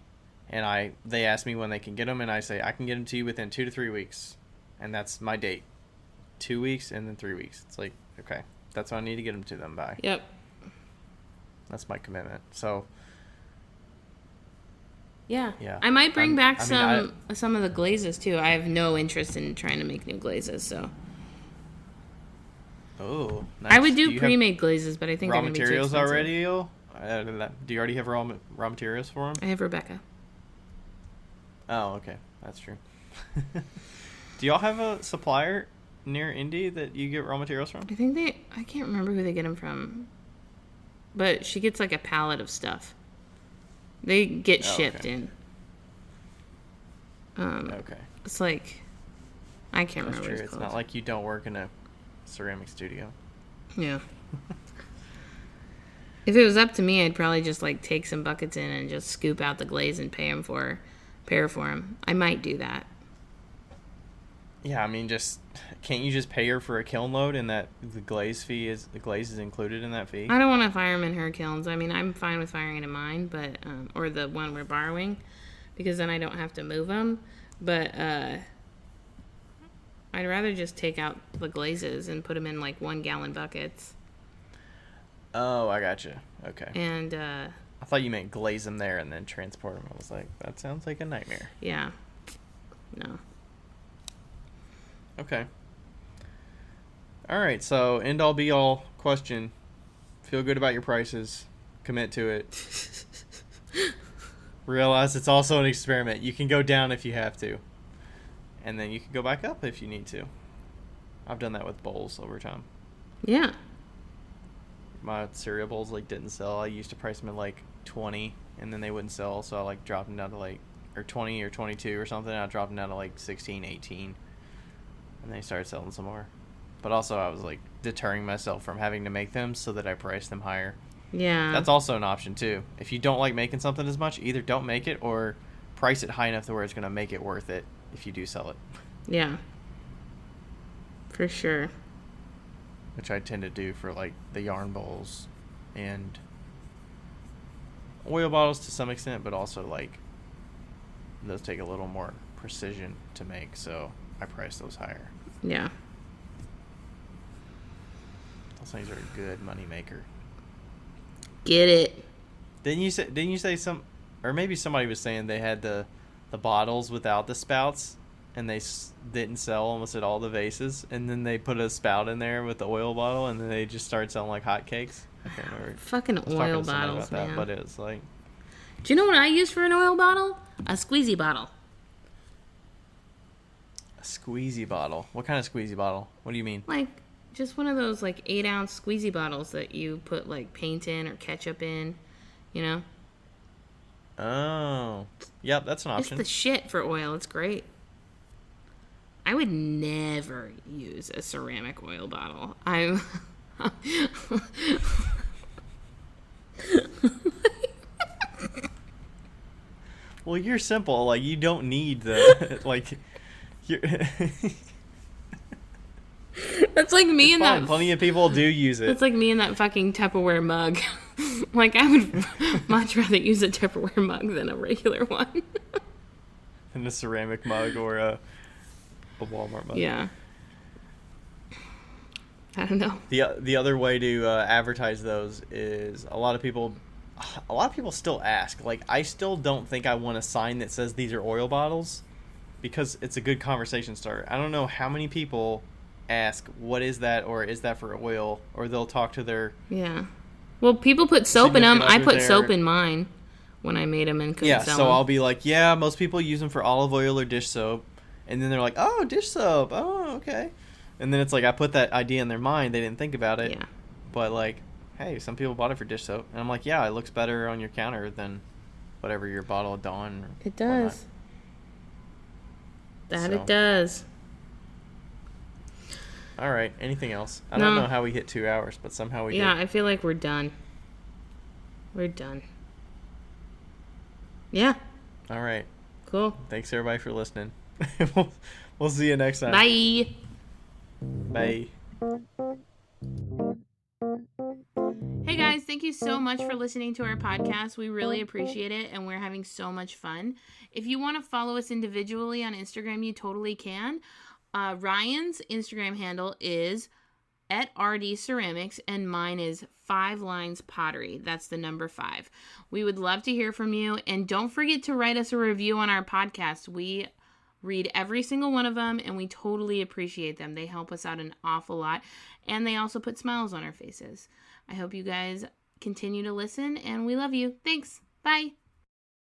B: and they ask me when they can get them, and I say I can get them to you within 2 to 3 weeks, and that's my date. 2 weeks and then 3 weeks. It's like, okay, that's what I need to get them to them by.
A: Yep.
B: That's my commitment. So
A: Yeah.
B: yeah,
A: I might bring back some of the glazes too. I have no interest in trying to make new glazes, so.
B: Oh, nice.
A: I would do pre-made glazes, but I think they're going to be too expensive.
B: Raw materials already? Do you already have raw materials for them?
A: I have Rebecca.
B: Oh, okay. That's true. Do y'all have a supplier near Indy that you get raw materials from?
A: I can't remember who they get them from. But she gets like a pallet of stuff. They get shipped in.
B: Okay.
A: It's like, I can't remember what it's
B: called. It's not like you don't work in a ceramic studio.
A: Yeah. If it was up to me, I'd probably just like take some buckets in and just scoop out the glaze and pay for them. I might do that.
B: Yeah, I mean, can't you just pay her for a kiln load and that the glaze is included in that fee?
A: I don't want to fire them in her kilns. I mean, I'm fine with firing it in mine, but or the one we're borrowing, because then I don't have to move them. But I'd rather just take out the glazes and put them in like 1 gallon buckets.
B: Oh, I gotcha. Okay.
A: And
B: I thought you meant glaze them there and then transport them. I was like, that sounds like a nightmare.
A: Yeah. No.
B: Okay. All right. So end all be all question. Feel good about your prices. Commit to it. Realize it's also an experiment. You can go down if you have to. And then you can go back up if you need to. I've done that with bowls over time.
A: Yeah.
B: My cereal bowls didn't sell. I used to price them at like 20 and then they wouldn't sell, so I dropped them down to or 20 or 22 or something. I dropped them down to 16, 18. And they started selling some more. But also I was deterring myself from having to make them so that I priced them higher.
A: Yeah.
B: That's also an option too. If you don't like making something as much, either don't make it or price it high enough to where it's going to make it worth it if you do sell it.
A: Yeah. For sure.
B: Which I tend to do for the yarn bowls and oil bottles to some extent, but also those take a little more precision to make, so I price those higher.
A: Yeah.
B: Those things are a good money maker.
A: Get it.
B: Didn't you say or maybe somebody was saying they had the bottles without the spouts and they didn't sell almost at all the vases, and then they put a spout in there with the oil bottle and then they just started selling like hotcakes. I can't remember.
A: Fucking oil bottles, man.
B: But it's
A: Do you know what I use for an oil bottle? A squeezy bottle.
B: A squeezy bottle? What kind of squeezy bottle? What do you mean?
A: Just one of those 8-ounce squeezy bottles that you put paint in or ketchup in, you know?
B: Oh. Yep, that's an option.
A: It's the shit for oil. It's great. I would never use a ceramic oil bottle.
B: Well, you're simple. You don't need the you're
A: That's like me in that.
B: Plenty of people do use it.
A: It's like me in that fucking Tupperware mug. I would much rather use a Tupperware mug than a regular one.
B: Than a ceramic mug or a Walmart mug.
A: Yeah. I don't know.
B: The other way to advertise those is a lot of people still ask. I still don't think I want a sign that says these are oil bottles, because it's a good conversation starter. I don't know how many people ask, what is that, or is that for oil, or they'll talk to their...
A: Yeah. Well, people put soap in them. I put soap in mine when I made them and couldn't sell them.
B: I'll be most people use them for olive oil or dish soap. And then they're like, oh, dish soap. Oh, okay. And then it's I put that idea in their mind. They didn't think about it.
A: Yeah.
B: But hey, some people bought it for dish soap. And I'm yeah, it looks better on your counter than whatever your bottle of Dawn.
A: It does. It does.
B: All right. Anything else? I don't know how we hit 2 hours, but somehow we did.
A: Yeah, I feel like we're done. We're done. Yeah.
B: All right.
A: Cool.
B: Thanks, everybody, for listening. We'll see you next time.
A: Bye.
B: Bye.
A: Hey guys, thank you so much for listening to our podcast. We really appreciate it, and we're having so much fun. If you want to follow us individually on Instagram, you totally can. Ryan's Instagram handle is at RD Ceramics, and mine is 5 Lines Pottery. That's the number 5. We would love to hear from you, and don't forget to write us a review on our podcast. We read every single one of them, and we totally appreciate them. They help us out an awful lot, and they also put smiles on our faces. I hope you guys continue to listen, and we love you. Thanks. Bye.